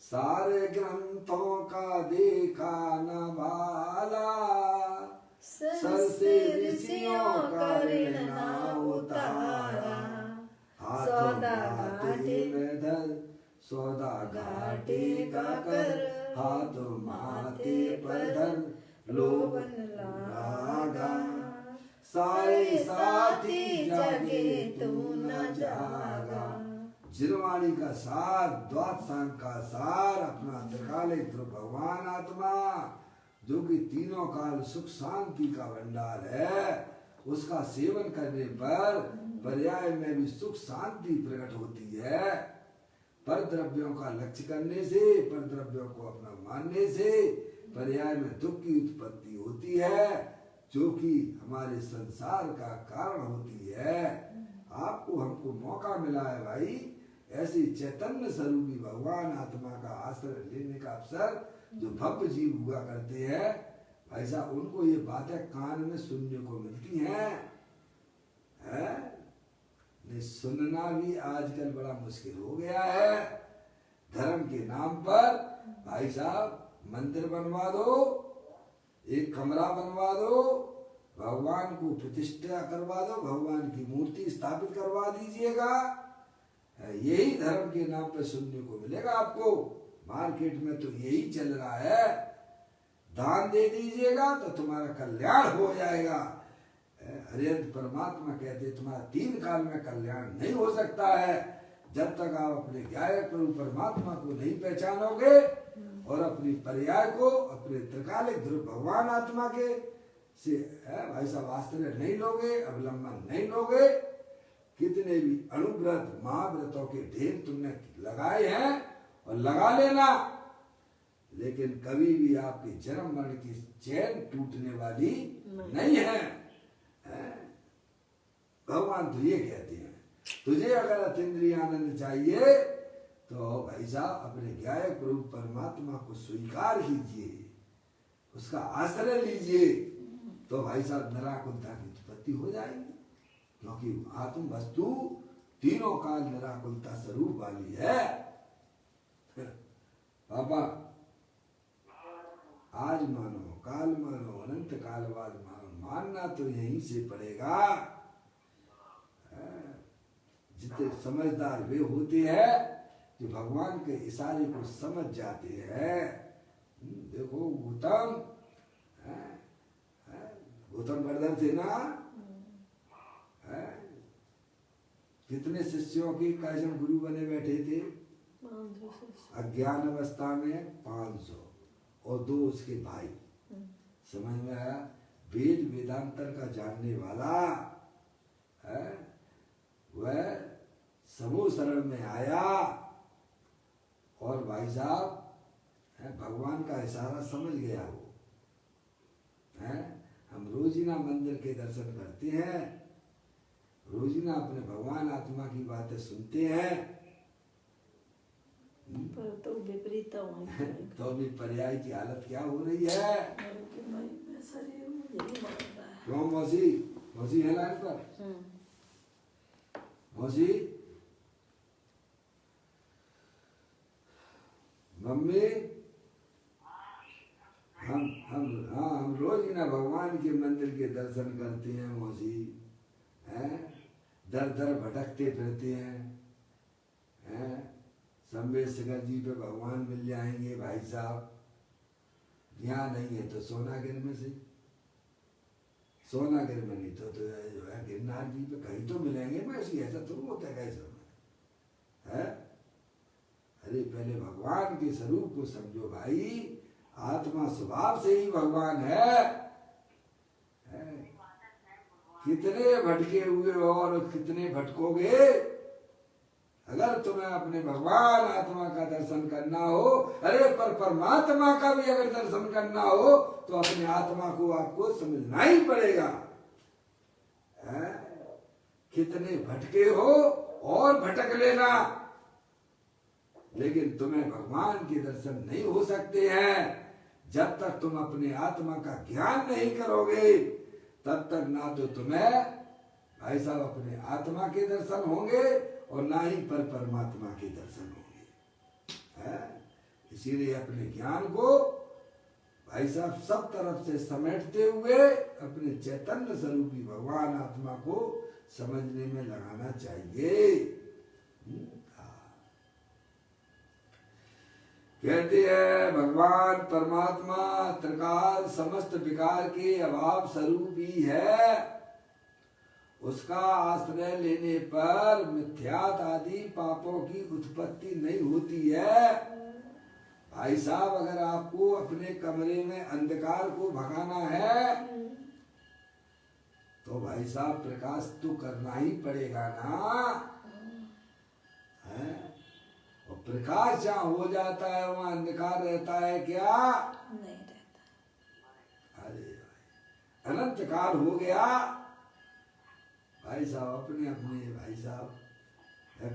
सारे ग्रंथों का देखा न भाला, सर से ऋषियों का ऋण न उतारा, हाथों घाटे में धर सौदा घाटे का कर, हाथों माथे पर धर लोभन लागा, सारे साथी जागे तू न जागा। जिरवाणी का सार, द्वादशांग का सार, अपना त्रिकालिक ध्रुव भगवान आत्मा, जो कि तीनों काल सुख शांति का भंडार है, उसका सेवन करने पर पर्याय में भी सुख शांति प्रकट होती है। पर द्रव्यों का लक्ष्य करने से, पर द्रव्यों को अपना मानने से पर्याय में दुख की उत्पत्ति होती है, जो कि हमारे संसार का कारण होती है। आपको हमको मौका मिला है भाई, ऐसी चैतन्य स्वरूपी भगवान आत्मा का आश्रय लेने का अवसर जो भव्य जीव हुआ करते हैं भाई साहब, उनको ये बातें कान में सुनने को मिलती हैं, है? नहीं सुनना भी आजकल बड़ा मुश्किल हो गया है। धर्म के नाम पर भाई साहब मंदिर बनवा दो, एक कमरा बनवा दो, भगवान को प्रतिष्ठा करवा दो, भगवान की मूर्ति स्थापित करवा दीजिएगा, यही धर्म के नाम पर सुनने को मिलेगा आपको। मार्केट में तो यही चल रहा है, दान दे दीजिएगा तो तुम्हारा कल्याण हो जाएगा। हरिहंत परमात्मा कहते तुम्हारा 3 काल में कल्याण नहीं हो सकता है जब तक आप अपने गायक प्रभु परमात्मा को नहीं पहचानोगे और अपनी पर्याय को अपने त्रिकालिक ध्रुव भगवान आत्मा के से भाई साहब आश्रय नहीं लोगे, अवलंबन नहीं लोगे। कितने भी अणुव्रत महाव्रतों के ढेर तुमने लगाए हैं और लगा लेना, लेकिन कभी भी आपके जन्म मरण की चैन टूटने वाली नहीं है। भगवान तो ये कहते हैं, तुझे अगर अतीन्द्रिय आनंद चाहिए तो भाई साहब अपने गायक प्रभु परमात्मा को स्वीकार कीजिए, उसका आश्रय लीजिए, तो भाई साहब निराकुलता की उत्पत्ति हो जाएगी। क्योंकि आत्म वस्तु तीनों काल निराकुलता स्वरूप वाली है। पापा आज मानो, काल मानो, अनंत काल बाद मानो, मानना तो यहीं से पड़ेगा। जितने समझदार वे होते हैं जो भगवान के इशारे को समझ जाते हैं। देखो गौतम, गौतम गर्दन थे ना, कितने शिष्यों के कैसन गुरु बने बैठे थे? 500 से। अज्ञान अवस्था में 500 और 2 उसके भाई। समझ में आया? वेद वेदांतर का जानने वाला है वह समूह शरण में आया और भाई साहब भगवान का इशारा समझ गया। वो है, हम रोजीना मंदिर के दर्शन करते हैं, रोजीना अपने भगवान आत्मा की बातें सुनते हैं, पर तो विपरीत तो भी पर्याय की हालत क्या हो रही है? क्यों मौसी? मौसी है लाइन पर? मौसी, मम्मी, हम रोज ही ना भगवान के मंदिर के दर्शन करते हैं मौसी, हैं? दर दर भटकते फिरते हैं, संवेशकर जी पे भगवान मिल जाएंगे भाई साहब। यहाँ नहीं है तो सोनागिर में से, सोनागिर में नहीं तो जो है गिरनार जी पे कहीं तो मिलेंगे। वैसे ऐसा तो होता है कैसे है? अरे पहले भगवान के स्वरूप को समझो भाई। आत्मा स्वभाव से ही भगवान है। कितने भटके हुए हो और कितने भटकोगे? अगर तुम्हें अपने भगवान आत्मा का दर्शन करना हो, अरे पर परमात्मा का भी अगर दर्शन करना हो तो अपने आत्मा को आपको समझना ही पड़ेगा। कितने भटके हो और भटक लेना, लेकिन तुम्हें भगवान के दर्शन नहीं हो सकते हैं जब तक तुम अपने आत्मा का ज्ञान नहीं करोगे। तब तक ना तो तुम्हें भाई साहब अपने आत्मा के दर्शन होंगे और ना ही पर परमात्मा के दर्शन होंगे। इसीलिए अपने ज्ञान को भाई साहब सब तरफ से समेटते हुए अपने चैतन्य स्वरूपी भगवान आत्मा को समझने में लगाना चाहिए। कहते हैं भगवान परमात्मा त्रिकाल समस्त विकार के अभाव स्वरूप ही है। उसका आश्रय लेने पर मिथ्यात आदि पापों की उत्पत्ति नहीं होती है। भाई साहब अगर आपको अपने कमरे में अंधकार को भगाना है तो भाई साहब प्रकाश तो करना ही पड़ेगा ना, है? और प्रकाश जहाँ हो जाता है वहाँ अंधकार रहता है क्या? नहीं रहता। अरे अनंत काल हो गया भाई साहब। अपने अपने भाई साहब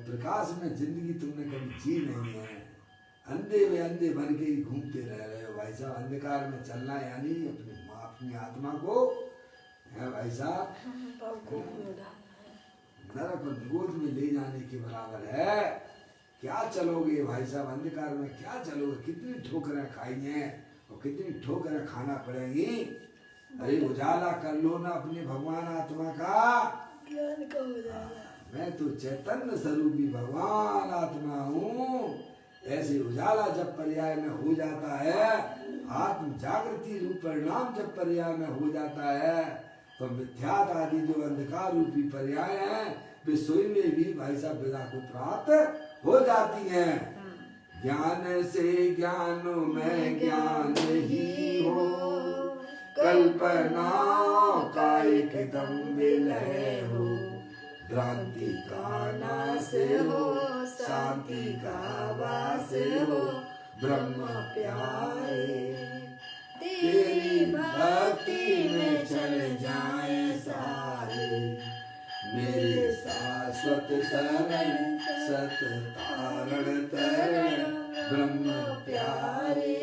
प्रकाश में जिंदगी तुमने कभी जी नहीं है। अंधे में अंधे बन के ही घूमते रह रहे हो भाई साहब। अंधकार में चलना यानी अपनी आत्मा को है भाई साहब नरक गोद में ले जाने के बराबर है। क्या चलोगे भाई साहब अंधकार में? क्या चलोगे? कितनी ठोकरें खाई हैं और कितनी ठोकरें खाना पड़ेंगी। अरे उजाला कर लो ना अपने भगवान आत्मा का ज्ञान का हो जाएगा। मैं तो चैतन्य स्वरूपी भगवान आत्मा हूँ। ऐसे उजाला जब पर्याय में हो जाता है, आत्म जागृति रूप परिणाम जब पर्याय में हो जाता है तो मिथ्यात आदि जो अंधकार रूपी पर्याय हैं वे सोई में भी भाई साहब विदा को प्राप्त हो जाती हैं। ज्ञान से ज्ञान में ज्ञान ही हो, कल्पना का एकदम विलय हो, भ्रांति का नाश हो, शांति का वास हो, ब्रह्म प्यारे तेरी भक्ति में चल जाए सारे, मेरे शाश्वत शरण सत तारण तरण ब्रह्म प्यारे,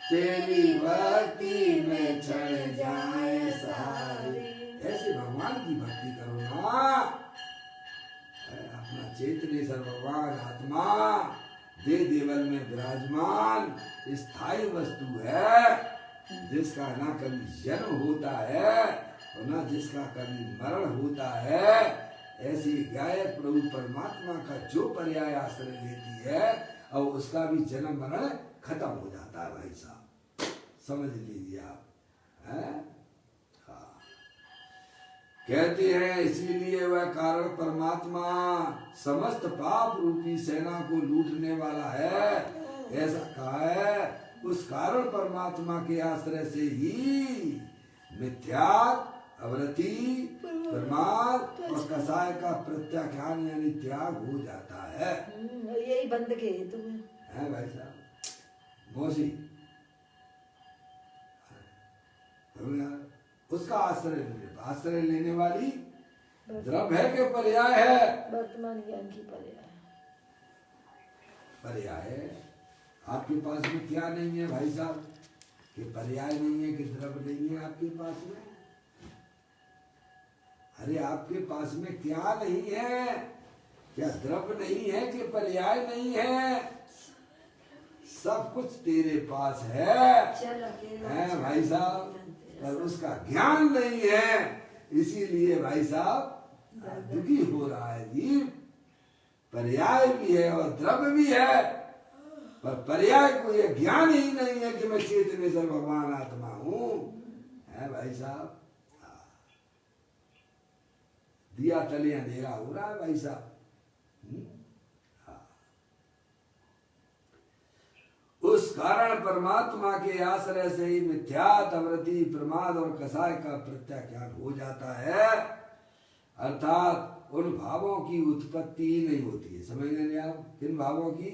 तेरी भक्ति में चल जाए सारे। ऐसे भगवान की भक्ति करो ना। अपना चैतन्य भगवान आत्मा दे देवल में विराजमान स्थायी वस्तु है, जिसका ना कभी जन्म होता है और ना जिसका कभी मरण होता है। ऐसी गायक प्रभु परमात्मा का जो पर्याय आश्रय लेती है और उसका भी जन्म मरण खत्म हो जाता है भाई साहब, समझ लीजिए आप। हैं? हाँ। कहते हैं इसीलिए वह कारण परमात्मा समस्त पाप रूपी सेना को लूटने वाला है, ऐसा कहा है। उस कारण परमात्मा के आश्रय से ही मिथ्या, अवरति, प्रमाद और कसाय का प्रत्याख्यान यानी त्याग हो जाता है। यही बंद के हेतु है भाई साहब। मौसी उसका आश्रय लेने वाली द्रव्य है कि पर्याय है? वर्तमान ज्ञान की पर्याय है। आपके पास में क्या नहीं है भाई साहब? कि पर्याय नहीं है कि द्रव्य नहीं है आपके पास में? अरे आपके पास में क्या नहीं है? क्या द्रव्य नहीं है कि पर्याय नहीं है? सब कुछ तेरे पास है भाई साहब, पर उसका ज्ञान नहीं है। इसीलिए भाई साहब दुखी हो रहा है जीव। पर्याय भी है और द्रव्य भी है, पर पर्याय को यह ज्ञान ही नहीं है कि मैं चेतनेश्वर भगवान आत्मा हूं। है भाई साहब। दिया तले अंधेरा हो रहा है भाई साहब। उस कारण परमात्मा के आश्रय से ही मिथ्या, अवृत्ति, प्रमाद और कसाय का प्रत्याख्यान हो जाता है। अर्थात उन भावों की उत्पत्ति ही नहीं होती है। समझ लेंगे आप? किन भावों की?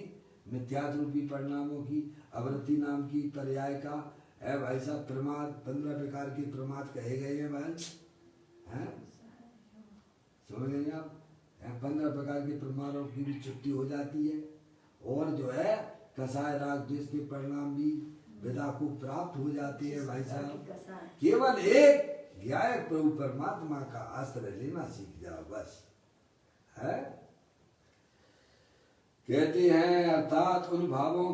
मिथ्या रूपी परिणामों की, अवृत्ति नाम की पर्याय का है भाई साहब। प्रमाद 15 प्रकार के प्रमाद कहे गए हैं भाई, हैं? समझ लेंगे आप? 15 प्रकार के प्रमादों की भी छुट्टी हो जाती है। और जो है कसाय राग द्वेष के परिणाम भी विदा को प्राप्त हो जाते हैं भाई साहब। केवल एक गायक प्रभु परमात्मा का आश्रय लेना सीख जाओ बस। है? कहते हैं अर्थात उन भावों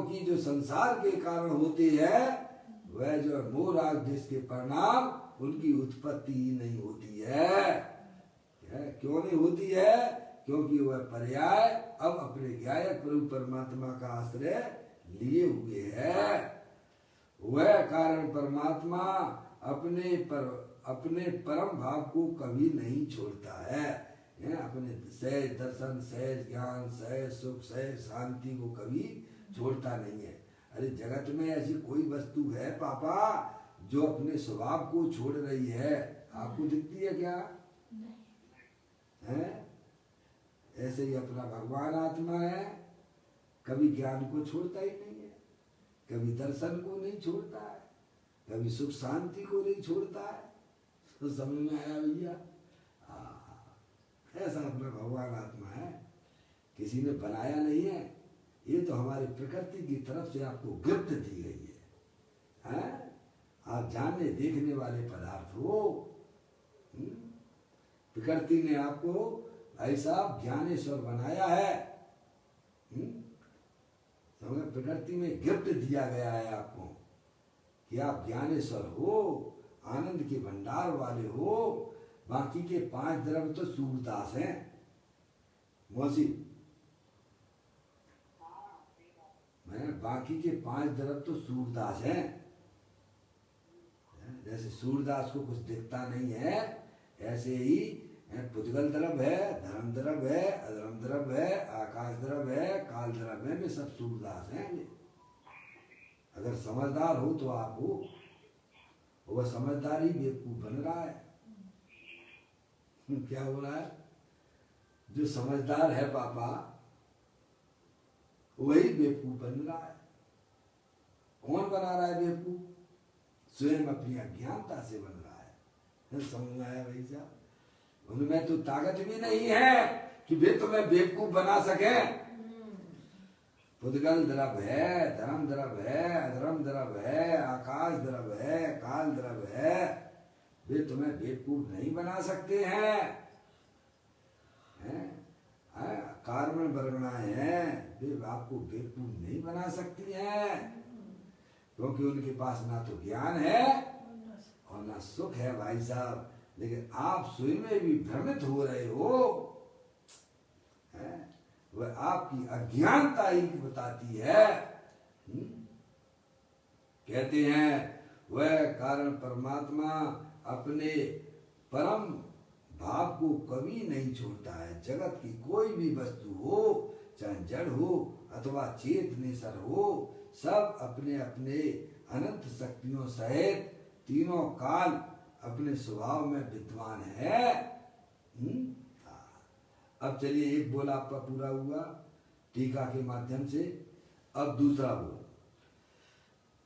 की जो संसार के कारण होती है, वह जो मोह राग द्वेष के परिणाम उनकी उत्पत्ति ही नहीं होती है। क्यों नहीं होती है? क्योंकि वह पर्याय अब अपने गायक प्रभु परमात्मा का आश्रय लिए हुए है। वह कारण परमात्मा अपने परम भाव को कभी नहीं छोड़ता है। अपने सहज दर्शन, सहज ज्ञान, सहज सुख, सहज शांति को कभी छोड़ता नहीं है। अरे जगत में ऐसी कोई वस्तु है पापा जो अपने स्वभाव को छोड़ रही है? आपको दिखती है क्या? है? ऐसे ही अपना भगवान आत्मा है, कभी ज्ञान को छोड़ता ही नहीं है, कभी दर्शन को नहीं छोड़ता है, कभी सुख शांति को नहीं छोड़ता है। तो समझ में आया भैया? ऐसा अपना भगवान आत्मा है, किसी ने बनाया नहीं है। ये तो हमारी प्रकृति की तरफ से आपको गिफ्ट दी गई है। आप जानने देखने वाले पदार्थ हो। प्रकृति ने आपको भाई साहब ज्ञानेश्वर बनाया है। समझ? प्रकृति में गिफ्ट दिया गया है आपको कि आप ज्ञानेश्वर हो, आनंद के भंडार वाले हो। बाकी के 5 द्रव्य तो सूरदास हैं। मौसी बाकी के 5 द्रव्य तो सूरदास हैं। जैसे सूरदास को कुछ दिखता नहीं है, ऐसे ही पुद्गल द्रव्य है, धर्म द्रव्य है, अधर्म द्रव्य है, आकाश द्रव्य है, काल द्रव्य है, वे सब सूरदास हैं। अगर समझदार हो तो आप हो। वह समझदार ही बेवकूफ बन रहा है। क्या हो रहा है? जो समझदार है पापा वही बेवकूफ बन रहा है। कौन बना रहा है बेवकूफ? स्वयं अपनी अज्ञानता से बन रहा है। समझ में आया भाई साहब? उनमें तो ताकत भी नहीं है कि वे तुम्हें बेवकूफ बना सके। पुद्गल द्रव्य है, धर्म द्रव्य है, अधर्म द्रव्य है, आकाश द्रव्य है, काल द्रव्य है, वे तुम्हें बेवकूफ नहीं बना सकते हैं। कार्बन वर्गणाएं हैं, वे आपको बेवकूफ नहीं बना सकती हैं, क्योंकि उनके पास ना तो ज्ञान है और ना सुख है भाई साहब। लेकिन आप स्वयं में भी भ्रमित हो रहे हो, हैं? वह आपकी अज्ञानता ही बताती है। कहते हैं वह कारण परमात्मा अपने परम भाव को कभी नहीं छोड़ता है। जगत की कोई भी वस्तु हो, चाहे जड़ हो अथवा चेतनेश्वर हो, सब अपने अपने अनंत शक्तियों सहित तीनों काल अपने स्वभाव में विद्वान है। अब चलिए एक बोल आपका पूरा हुआ टीका के माध्यम से। अब दूसरा बोल,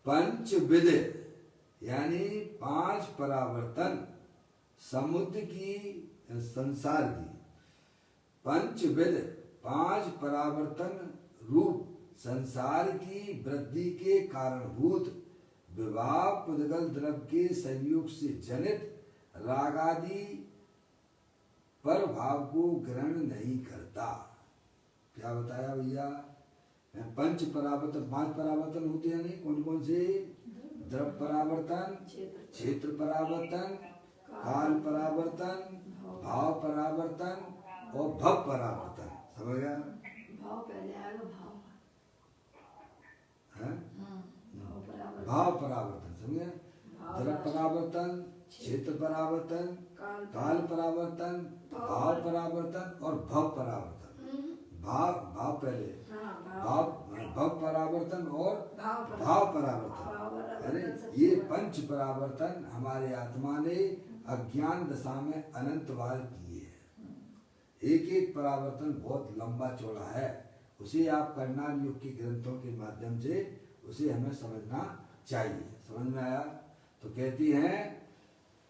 पंचविध यानी 5 परावर्तन समुद्र की संसार की, पंचविध 5 परावर्तन रूप संसार की वृद्धि के कारणभूत विवाह पुद्गल द्रव के संयोग से जनित राग आदि पर भाव को ग्रहण नहीं करता। क्या बताया भैया? पंच परावर्तन 5 परावर्तन होते हैं, नहीं कौन कौन से? द्रव परावर्तन, क्षेत्र परावर्तन, काल परावर्तन, भाव परावर्तन और भव परावर्तन। समझ गया? भाव पहले आएगा, भाव है? भाव भाव परावर्तन समझे? द्रव परावर्तन, क्षेत्र परावर्तन, काल परावर्तन, भाव परावर्तन और भव परावर्तन। भाव पहले, भव परावर्तन और भाव परावर्तन। अरे ये पंच परावर्तन हमारे आत्मा ने अज्ञान दशा में अनंत बार किए हैं। एक एक परावर्तन बहुत लंबा चौड़ा है, उसे आप करनाल युग के ग्रंथों के माध्यम से उसे हमें समझना चाहिए। समझ में आया? तो कहती हैं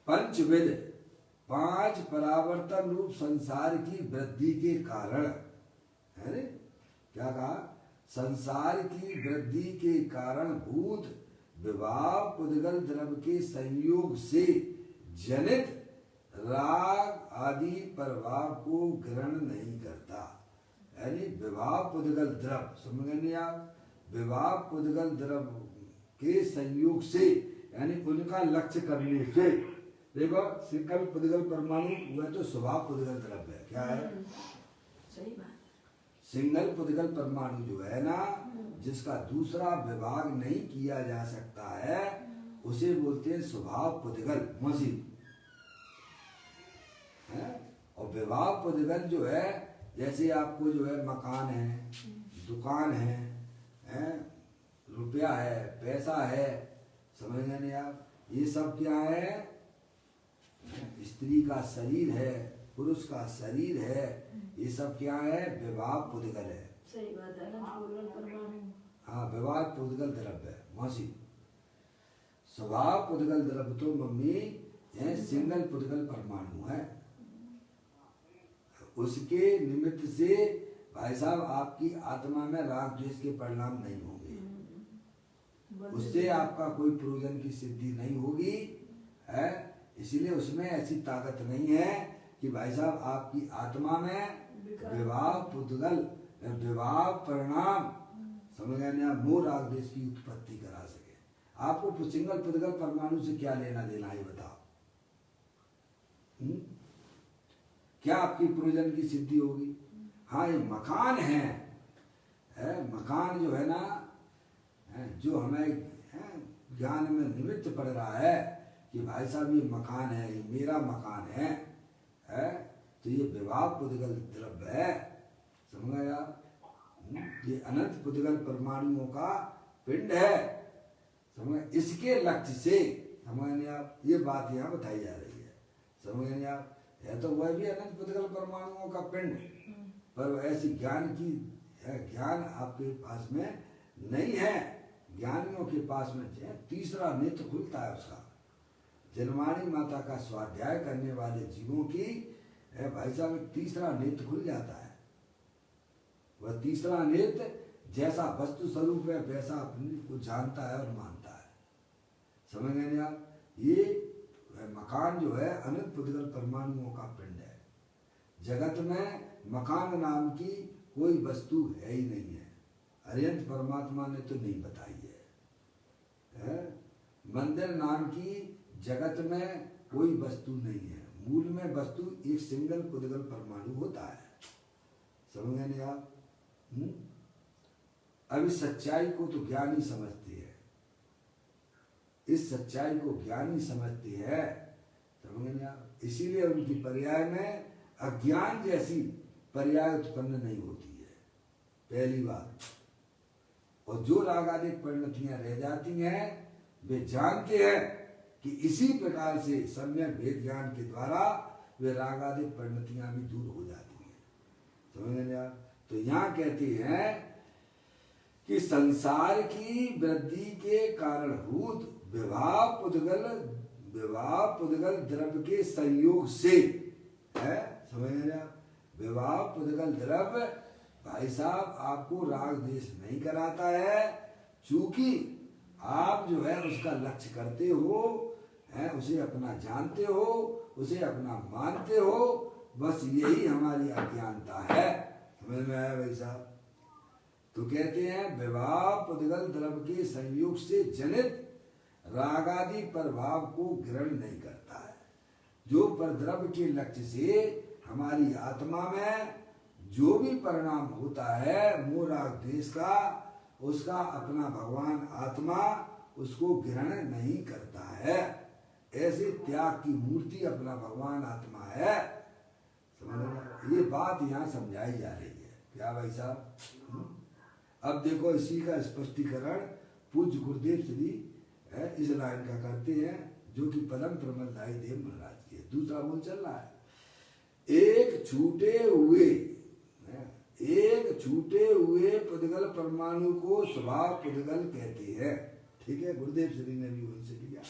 पंचविध 5 परावर्तन रूप संसार की वृद्धि के कारण, है ने? क्या कहा? संसार की वृद्धि के कारण भूत विवाह पुद्गल द्रव के संयोग से जनित राग आदि प्रभाव को ग्रहण नहीं करता। यानी विवाह पुद्गल द्रव, समझ गए आप? विवाह पुद्गल द्रव के संयोग से, यानी उनका लक्ष्य करने से। देखो सिंगल पुद्गल परमाणु वह तो स्वभाव पुद्गल द्रव है। क्या है? सही बात। सिंगल पुद्गल परमाणु जो है ना, जिसका दूसरा विभाग नहीं किया जा सकता है, उसे बोलते हैं स्वभाव पुद्गल मसीह है। और विभाव पुद्गल जो है, जैसे आपको जो है मकान है, दुकान है, रुपया है, पैसा है, समझ गए नहीं आप? ये सब क्या है? स्त्री का शरीर है, पुरुष का शरीर है, ये सब क्या है? विवाह पुद्गल है। सही बात है ना, पुद्गल परमाणु। हाँ, विवाह पुद्गल द्रव्य है मौसी। स्वभाव पुद्गल द्रव्य तो मम्मी है सिंगल पुद्गल परमाणु है। उसके निमित्त से भाई साहब आपकी आत्मा में राग द्वेष के परिणाम नहीं होंगे, उससे आपका कोई प्रयोजन की सिद्धि नहीं होगी है। इसीलिए उसमें ऐसी ताकत नहीं है कि भाई साहब आपकी आत्मा में विवाह पुद्गल विवाह परिणाम, समझ गए ना, मोह राग द्वेष की उत्पत्ति करा सके। आपको सिंगल पुद्गल परमाणु से क्या लेना देना है बताओ? क्या आपकी प्रयोजन की सिद्धि होगी? हाँ, ये मकान है, मकान जो है ना, जो हमें ज्ञान में निमित्त पड़ रहा है कि भाई साहब ये मकान है, ये मेरा मकान है, तो ये विवाह पुद्गल द्रव्य है। समझ गए आप? ये अनंत पुद्गल परमाणुओं का पिंड है। समझ? इसके लक्ष्य से, समझ नहीं आप? ये बात यहाँ बताई जा रही है। समझ नहीं आप? है तो वह भी अनंत पुद्गल परमाणुओं का पिंड, पर ऐसी ज्ञान की ज्ञान आपके पास में नहीं है। ज्ञानियों के पास में तीसरा नेत्र खुलता है उसका। जन्मानी माता का स्वाध्याय करने वाले जीवों की भाई साहब तीसरा नेत्र खुल जाता है। वह तीसरा नेत्र जैसा वस्तु स्वरूप है वैसा अपने को जानता है और मानता है। समझ गए आप? ये मकान जो है अनंत पुद्गल परमाणुओं का पिंड है। जगत में मकान नाम की कोई वस्तु है ही नहीं है। अरिहंत परमात्मा ने तो नहीं बताई है। मंदिर नाम की जगत में कोई वस्तु नहीं है। मूल में वस्तु एक सिंगल पुद्गल परमाणु होता है। समझ गए नहीं आप? अब इस सच्चाई को तो ज्ञानी समझते हैं, इस सच्चाई को ज्ञानी समझते हैं। समझ गए नहीं आप? इसीलिए उनकी पर्याय में अज्ञान जैसी पर्याय उत्पन्न नहीं होती है, पहली बात। और जो रागादिक परिणतियां रह जाती हैं वे जानते हैं कि इसी प्रकार से सम्यक भेद ज्ञान के द्वारा वे रागादिक परिणतियां भी दूर हो जाती हैं। समझ गए आप? तो यहाँ कहते हैं कि संसार की वृद्धि के कारणभूत विभाव पुद्गल द्रव्य के संयोग से है। समझ गए आप? विभाव पुद्गल द्रव्य भाई साहब आपको राग देश नहीं कराता है, चूंकि आप जो है उसका लक्ष्य करते हो, है उसे अपना जानते हो, उसे अपना मानते हो। बस यही हमारी अज्ञानता है। समझ में आया भाई साहब? तो कहते हैं विभाव पुद्गल द्रव्य के संयोग से जनित रागादि प्रभाव को ग्रहण नहीं करता है। जो पर द्रव्य के लक्ष्य से हमारी आत्मा में जो भी परिणाम होता है मोह राग द्वेष का, उसका अपना भगवान आत्मा उसको ग्रहण नहीं करता है। ऐसे त्याग की मूर्ति अपना भगवान आत्मा है। समझ? ये बात यहाँ समझाई जा रही है। क्या भाई साहब? अब देखो इसी का स्पष्टीकरण पूज्य गुरुदेव श्री इस लाइन का करते हैं, जो कि परम प्रमलदायी देव महाराज की है। दूसरा बोल चल रहा है, एक छूटे हुए पुद्गल परमाणु को स्वभाव पुद्गल कहते हैं। ठीक है, गुरुदेव श्री ने भी उनसे लिया।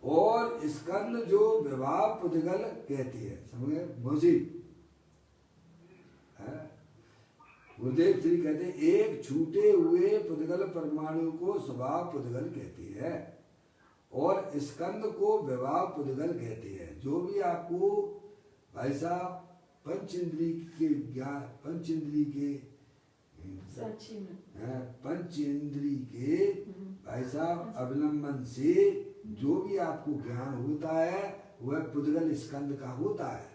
और स्कंद जो विभाव पुद्गल कहते हैं। समझे मौसी? गुरुदेव श्री कहते हैं एक छूटे हुए पुद्गल परमाणु को स्वभाव पुद्गल कहते हैं और स्कंद को विभाव पुद्गल कहते हैं। जो भी आपको भाई साहब पंचेंद्रिय के ज्ञान, पंचेंद्रिय के भाई साहब अवलंबन से जो भी आपको ज्ञान होता है वह पुद्गल स्कंद का होता है।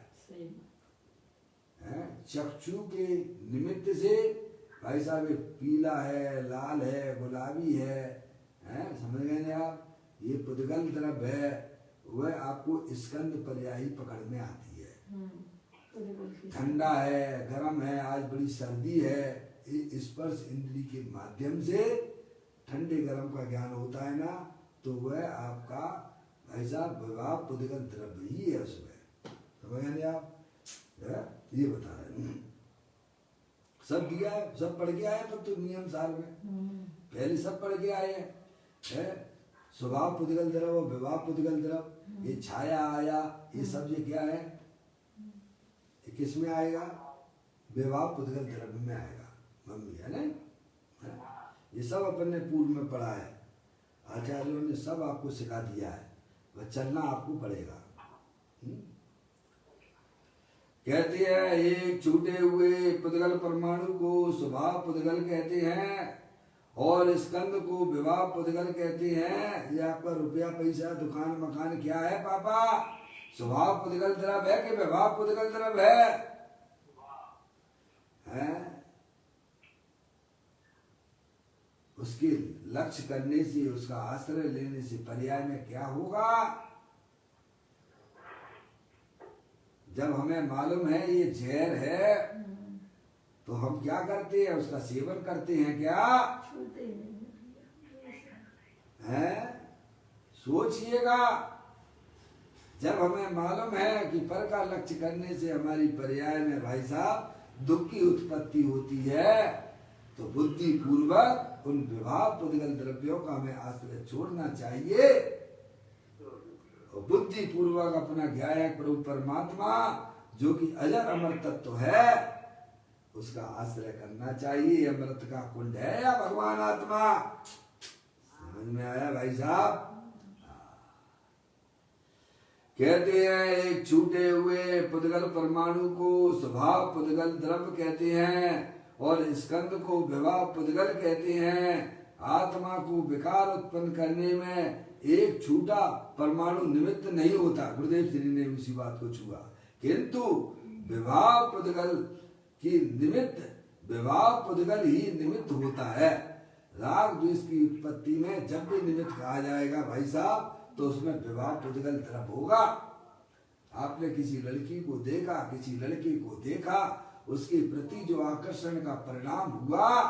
चक्षु के निमित्त से भाई साहब पीला है, लाल है, गुलाबी है, समझ गए ना आप? ये पुद्गल द्रव्य है, वह आपको स्कंद पर्यायी पकड़ में आती है। ठंडा है, गर्म है, आज बड़ी सर्दी है, स्पर्श इंद्री के माध्यम से ठंडे गर्म का ज्ञान होता है ना, तो वह आपका भाई साहब विभाव पुद्गल द्रव्य ही है उसमें। समझ गए आप? ये बता रहे हैं। सब दिया है, सब पढ़ के आए तब तो नियम सार में पहले सब पढ़ के आए हैं। स्वभाव पुद्गल द्रव्य, विभाव पुद्गल द्रव्य, ये छाया आया, ये सब ये क्या है? ये किस में आएगा? विभाव पुद्गल द्रव्य में आएगा। मम्मी है ना? ये सब अपन ने पूर्व में पढ़ा है, आचार्यों ने सब आपको सिखा दिया है, वह चलना आपको पड़ेगा। कहते हैं एक छूटे हुए पुद्गल परमाणु को स्वभाव पुद्गल कहते हैं और स्कंद को विभाव पुद्गल कहते हैं। ये आपका रुपया पैसा दुकान मकान क्या है पापा? स्वभाव पुद्गल द्रव्य है कि विभाव पुद्गल द्रव्य है? उसके लक्ष्य करने से, उसका आश्रय लेने से पर्याय में क्या होगा? जब हमें मालूम है ये जहर है तो हम क्या करते हैं? उसका सेवन करते हैं क्या? है? सोचिएगा, जब हमें मालूम है कि पर का लक्ष्य करने से हमारी पर्याय में भाई साहब दुख की उत्पत्ति होती है, तो बुद्धि पूर्वक उन विभाव पुद्गल द्रव्यों का हमें आश्रय छोड़ना चाहिए। बुद्धि पूर्वक अपना ज्ञायक प्रभु परमात्मा जो कि अजर अमर तत्व है उसका आश्रय करना चाहिए। अमृत का कुंड है या भगवान आत्मा? समझ में आया भाई साहब? कहते हैं एक छूटे हुए पुद्गल परमाणु को स्वभाव पुद्गल द्रव्य कहते हैं और स्कंद को विभाव पुद्गल कहते हैं। आत्मा को विकार उत्पन्न करने में एक छोटा परमाणु निमित्त नहीं होता। गुरुदेव श्री ने उसी बात को छुआ। किंतु विभाव पुद्गल की निमित्त, विभाव पुद्गल ही निमित्त होता है। राग द्वेष की उत्पत्ति में जब भी निमित्त कहा जाएगा भाई साहब, तो उसमें विभाव पुद्गल द्रव्य होगा। आपने किसी लड़की को देखा, किसी लड़के को देखा, उसके प्रति जो आकर्षण का परिणाम हुआ,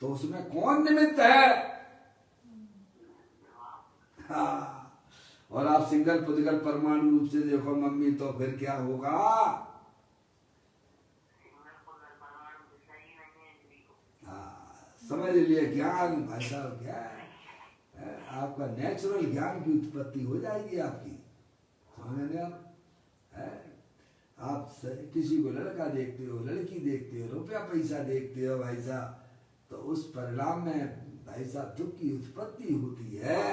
तो उसमें कौन निमित्त है? हाँ। और आप सिंगल पुद्गल परमाणु रूप से देखो मम्मी, तो फिर क्या होगा? समझ लिए ज्ञान भाई साहब क्या है? आपका नेचुरल ज्ञान की उत्पत्ति हो जाएगी आपकी। समझ रहे आप किसी को लड़का देखते हो, लड़की देखते हो, रुपया पैसा देखते हो भाई साहब, तो उस परिणाम में भाई साहब दुख की उत्पत्ति होती है।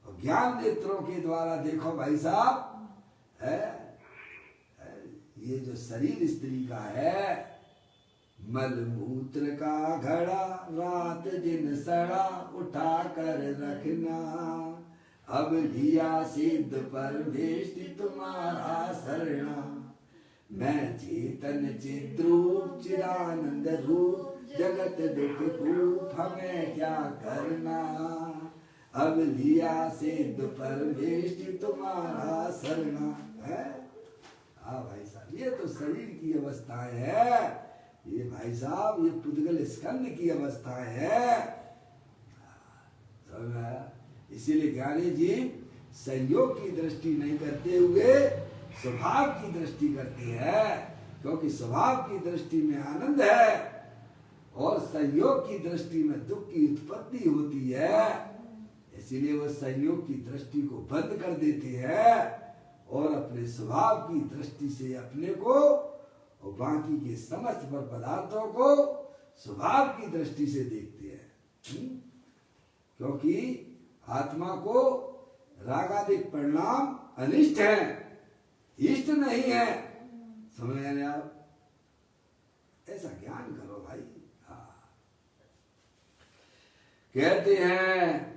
और ज्ञान नेत्रों के द्वारा देखो भाई साहब, ये जो शरीर स्त्री का है, मलमूत्र का घड़ा रात दिन सड़ा उठा कर रखना, अब लिया सिद्ध परमेष्टि तुम्हारा शरणा, मैं चेतन चिद्रूप चिदानंद रूप जगत दुख रूप, हमें क्या करना, अब लिया सिद्ध परमेष्टि तुम्हारा शरणा है। हाँ भाई साहब, ये तो शरीर की अवस्थाएं है, ये भाई साहब ये पुद्गल स्कंद की अवस्था है। समझ में आया? इसीलिए ज्ञानी जी संयोग की दृष्टि नहीं करते हुए स्वभाव की दृष्टि करते हैं, क्योंकि स्वभाव की दृष्टि में आनंद है और संयोग की दृष्टि में दुख की उत्पत्ति होती है। इसीलिए वो संयोग की दृष्टि को बंद कर देते हैं और अपने स्वभाव की दृष्टि से अपने को और बाकी के समस्त पर पदार्थों को स्वभाव की दृष्टि से देखते हैं। क्योंकि आत्मा को रागादिक परिणाम अनिष्ट है, इष्ट नहीं है। समझ रहे आप? ऐसा ज्ञान करो भाई। हाँ। कहते हैं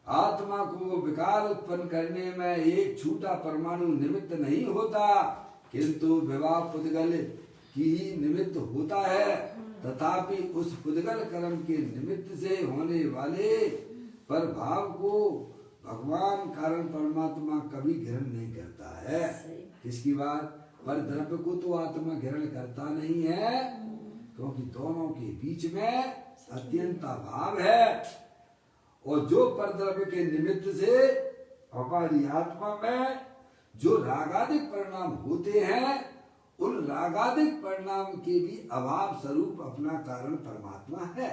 आत्मा को विकार उत्पन्न करने में एक छोटा परमाणु निमित्त नहीं होता, किंतु विवाह पुद्गल की ही निमित्त होता है। तथापि उस पुद्गल कर्म के निमित्त से होने वाले पर भाव को भगवान कारण परमात्मा कभी ग्रहण नहीं करता है। किसकी बात? पर द्रव्य को तो आत्मा ग्रहण करता नहीं है, क्योंकि दोनों के बीच में अत्यंत अभाव है। और जो पर द्रव्य के निमित्त से हमारी आत्मा में जो रागादिक परिणाम होते हैं, उन रागादिक परिणाम के भी अभाव स्वरूप अपना कारण परमात्मा है।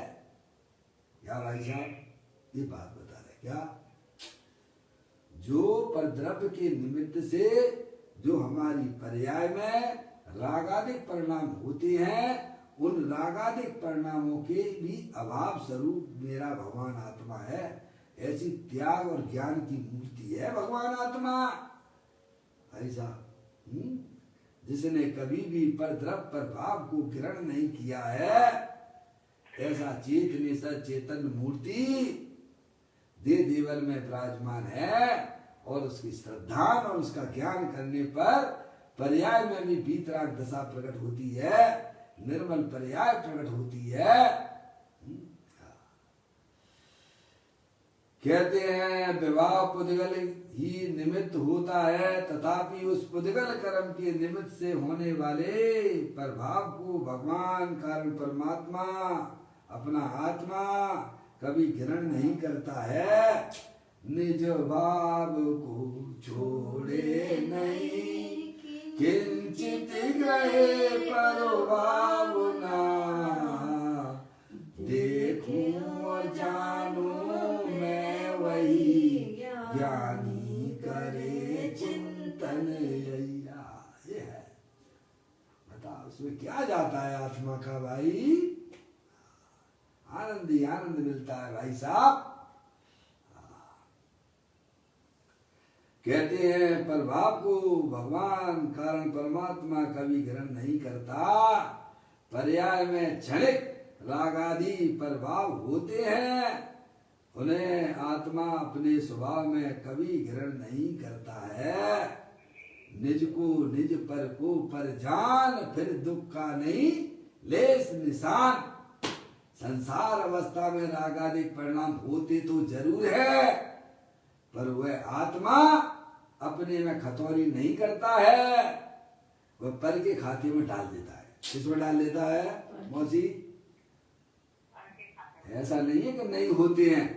क्या भाई साहब ये बात बता रहे क्या? जो पर द्रव्य के निमित्त से जो हमारी पर्याय में रागादिक परिणाम होते हैं, उन रागादिक परिणामों के भी अभाव स्वरूप मेरा भगवान आत्मा है। ऐसी त्याग और ज्ञान की मूर्ति है भगवान आत्मा। ऐसा जिसने कभी भी पर द्रव्य पर भाव को ग्रहण नहीं किया है, ऐसा चेतन सचेतन मूर्ति दे देवल में विराजमान है। और उसकी श्रद्धा और उसका ज्ञान करने पर पर्याय में भी वीतराग दशा प्रकट होती है, निर्मल पर्याय प्रकट होती है। कहते हैं विवाह पुद्गल ही निमित्त होता है, तथापि उस पुद्गल कर्म के निमित्त से होने वाले प्रभाव को भगवान कारण परमात्मा अपना आत्मा कभी ग्रहण नहीं करता है। निज भाव को छोड़े नहीं, किंचित ग्रहे परभाव ना, देखूं और जानूं मैं वही, ज्ञानी करे चिंतन यैया। ये है, बता उसमें क्या जाता है आत्मा का भाई? आनंद ही आनंद मिलता है भाई साहब। कहते हैं प्रभाव को भगवान कारण परमात्मा कभी ग्रहण नहीं करता। पर्याय में क्षणिक राग आदि प्रभाव होते हैं, उन्हें आत्मा अपने स्वभाव में कभी ग्रहण नहीं करता है। निज को निज पर को पर जान, फिर दुख का नहीं लेस निशान। संसार अवस्था में रागादिक परिणाम होते तो जरूर है, पर वह आत्मा अपने में खतौनी नहीं करता है, वह पर के खाते में डाल देता है। किसमें डाल देता है मौसी? ऐसा नहीं है कि नहीं होते हैं।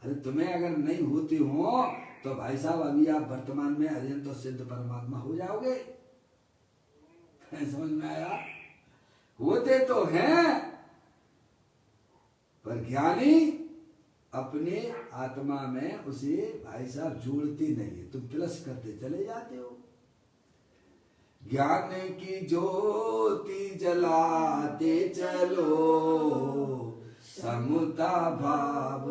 अरे तुम्हें अगर नहीं होते हो तो भाई साहब अभी आप वर्तमान में अजंत तो सिद्ध परमात्मा हो जाओगे। समझ में आया? होते तो हैं, पर ज्ञानी अपने आत्मा में उसे भाई साहब जोड़ते नहीं है, तुम प्लस करते चले जाते हो। ज्ञान की ज्योति जलाते चलो, समता भाव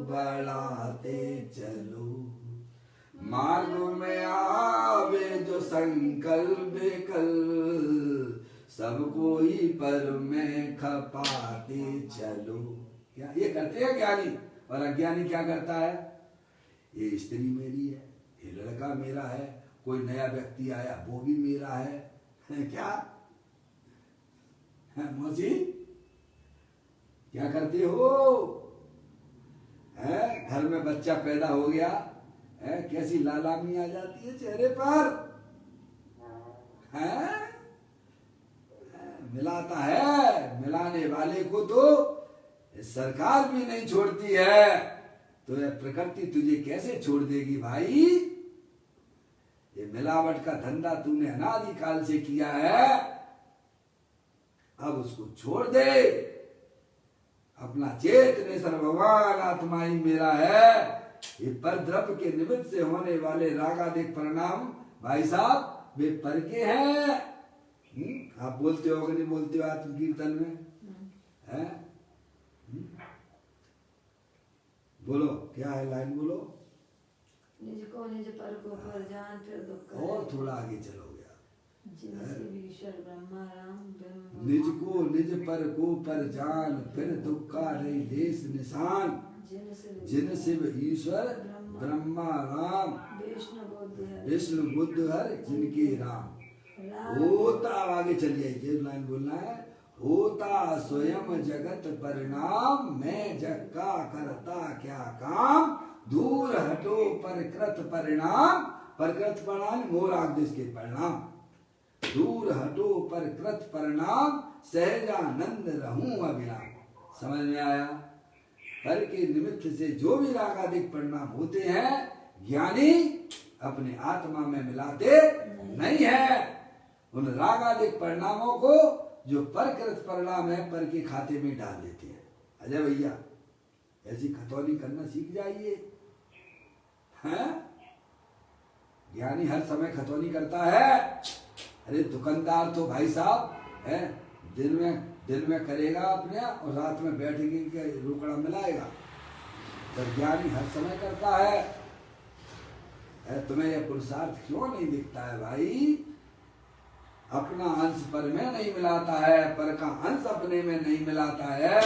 बढ़ाते चलो। मार्ग में आवे जो संकल्प कल, सबको ही पर में खपाते चलो। क्या ये करते हैं ज्ञानी? और अज्ञानी क्या करता है? ये स्त्री मेरी है, ये लड़का मेरा है, कोई नया व्यक्ति आया वो भी मेरा है। क्या मौसी क्या करते हो? घर में बच्चा पैदा हो गया है, कैसी लालामी आ जाती है चेहरे पर। मिलाता है, मिलाने वाले को तो सरकार भी नहीं छोड़ती है, तो यह प्रकृति तुझे कैसे छोड़ देगी भाई? ये मिलावट का धंधा तूने अनादिकाल से किया है, अब उसको छोड़ दे। अपना चेतनेश्वर भगवान आत्मा ही मेरा है। ये पर द्रव्य के निमित्त से होने वाले रागादिक परिणाम भाई साहब वे पर के हैं। आप बोलते हो कि नहीं बोलते हो आत्म कीर्तन में? है बोलो, क्या है लाइन बोलो। निज को निज पर को पर जान, फिर दुख का और थोड़ा आगे चलो गया। जिनसे ईश्वर ब्रह्मा राम ब्रह्म। निज को निज पर को पर जान, फिर दुख का नहीं लेस निशान। जिन शिव ईश्वर ब्रह्मा राम, विष्णु बुद्ध हर जिनके राम। होता आगे चलिए, ये लाइन बोलना है। होता स्वयं जगत परिणाम, मैं जग का करता क्या काम। दूर हटो परकृत परिणाम, परकृत परिणाम मोर आदेश के परिणाम। दूर हटो परकृत परिणाम, सहजानंद रहूं अविराम। समझ में आया? पर के निमित्त से जो भी रागादिक परिणाम होते हैं, ज्ञानी अपने आत्मा में मिलाते नहीं है। उन रागादिक परिणामों को जो परकृत परिणाम है, पर के खाते में डाल देते हैं। अजय भैया ऐसी खतौनी करना सीख जाइए। हैं? ज्ञानी हर समय खतौनी करता है। अरे दुकानदार तो भाई साहब है, दिन में करेगा अपने और रात में बैठेंगे के रोकड़ा मिलाएगा। तो ज्ञानी हर समय करता है। तुम्हें यह पुरुषार्थ क्यों नहीं दिखता है भाई? अपना अंश पर में नहीं मिलाता है, पर का अंश अपने में नहीं मिलाता है।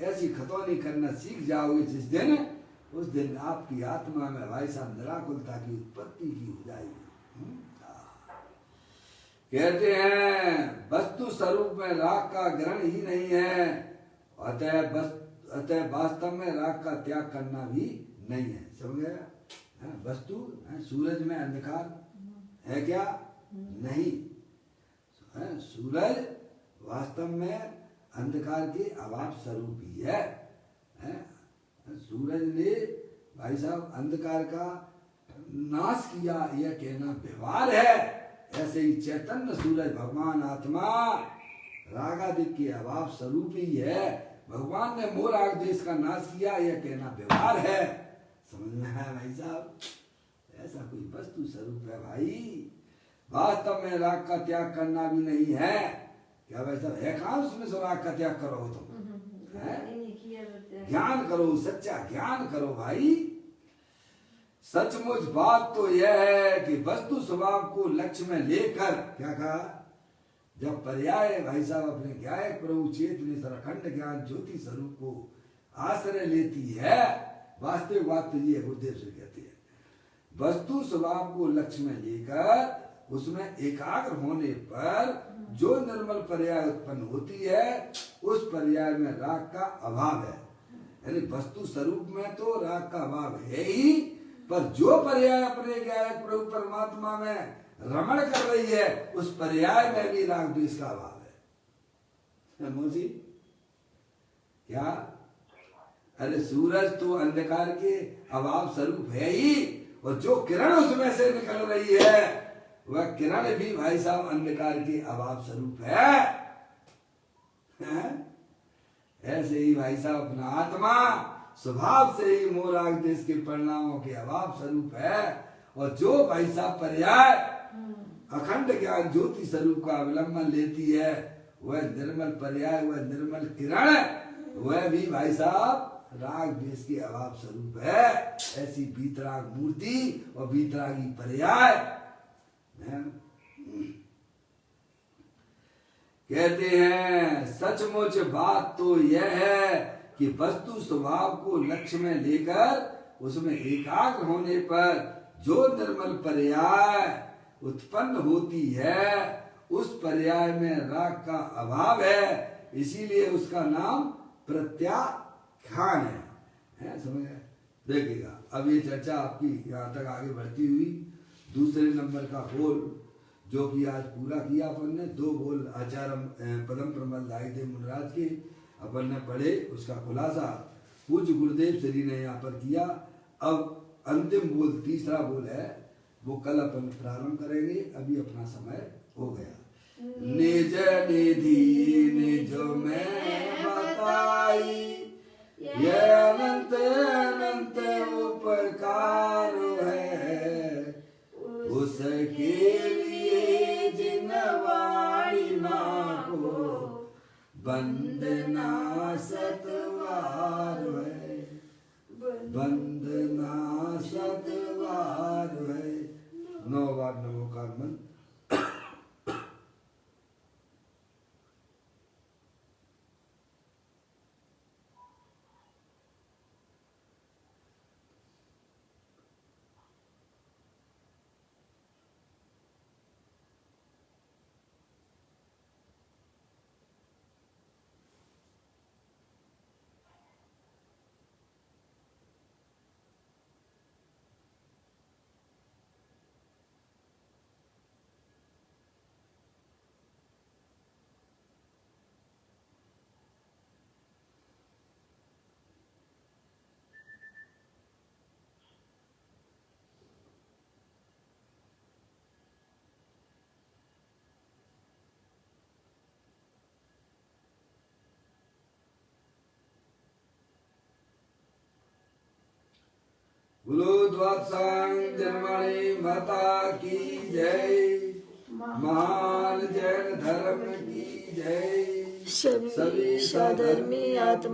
ऐसी खतौनी करना सीख जाओगे जिस दिन, उस दिन आपकी आत्मा में भाई साहब निराकुलता की उत्पत्ति की हो जाएगी। कहते हैं वस्तु स्वरूप में राग का ग्रहण ही नहीं है, अतः वास्तव में राग का त्याग करना भी नहीं है। समझ गया? वस्तु सूरज में अंधकार है क्या? नहीं। सूरज वास्तव में अंधकार के अभाव स्वरूप ही है। सूरज ने भाई साहब अंधकार का नाश किया, यह कहना व्यवहार है। ऐसे ही चैतन्य सूरज भगवान आत्मा रागादिक के अभाव स्वरूप ही है। भगवान ने मोर आदेश का नाश किया, यह कहना व्यवहार है। समझ में आया भाई साहब? ऐसा कोई वस्तु स्वरूप है भाई। वास्तव में राग का त्याग करना भी नहीं है। क्या भाई साहब है कहाँ उसमें से राग का त्याग करो तुम? ज्ञान करो, सच्चा ज्ञान करो भाई। सचमुच बात तो यह है कि वस्तु स्वभाव को लक्ष्य में लेकर, क्या कहा? जब पर्याय भाई साहब अपने ज्ञाय प्रभु चेतन अखंड ज्ञान ज्योति स्वरूप को आश्रय लेती है, वास्तविक बात तो ये गुरुदेव से कहते हैं, वस्तु स्वभाव को लक्ष्य में लेकर उसमें एकाग्र होने पर जो निर्मल पर्याय उत्पन्न होती है उस पर्याय में राग का अभाव है। यानी वस्तु स्वरूप में तो राग का अभाव है ही, पर जो पर्याय अपने ज्ञाय प्रभु परमात्मा में रमण कर रही है उस पर्याय में भी राग द्वेष का अभाव है। मोदी क्या? अरे सूरज तो अंधकार के अभाव स्वरूप है ही, और जो किरण उसमें से निकल रही है वह किरण भी भाई साहब अंधकार के अभाव स्वरूप है। ऐसे ही भाई साहब अपना आत्मा स्वभाव से ही मोह राग द्वेष के परिणामों के अभाव स्वरूप है, और जो भाई साहब पर्याय अखंड ज्ञान ज्योति स्वरूप का अवलंबन लेती है वह निर्मल पर्याय, वह निर्मल किरण, वह भी भाई साहब राग द्वेष के अभाव स्वरूप है। ऐसी बीतराग मूर्ति और बीतरागी पर्याय कहते हैं। सचमुच बात तो यह है कि वस्तु स्वभाव को लक्ष्य में लेकर उसमें एकाग्र होने पर जो निर्मल पर्याय उत्पन्न होती है उस पर्याय में राग का अभाव है, इसीलिए उसका नाम प्रत्याख्यान है। समझ गए? देखिएगा अब ये चर्चा आपकी यहाँ तक आगे बढ़ती हुई दूसरे नंबर का बोल जो कि आज पूरा किया अपन ने, 2 बोल आचार्य पदम प्रमल दाईदेव मुनराज के अपन ने पढ़े, उसका खुलासा पूज्य गुरुदेव श्री ने यहाँ पर किया। अब अंतिम बोल तीसरा बोल है वो कल अपन प्रारंभ करेंगे, अभी अपना समय हो गया। निज निधि निज में बताई ये अनंत अनंत उपकार है, उसके लिए जिन वाणी माँ को वंदना सतवार है, वंदना सतवार है। 9 बार नमोकार मन। बोलो द्वादशांग जन्मणि माता की जय, महान जैन धर्म की जय। सभी सधर्मी आत्मा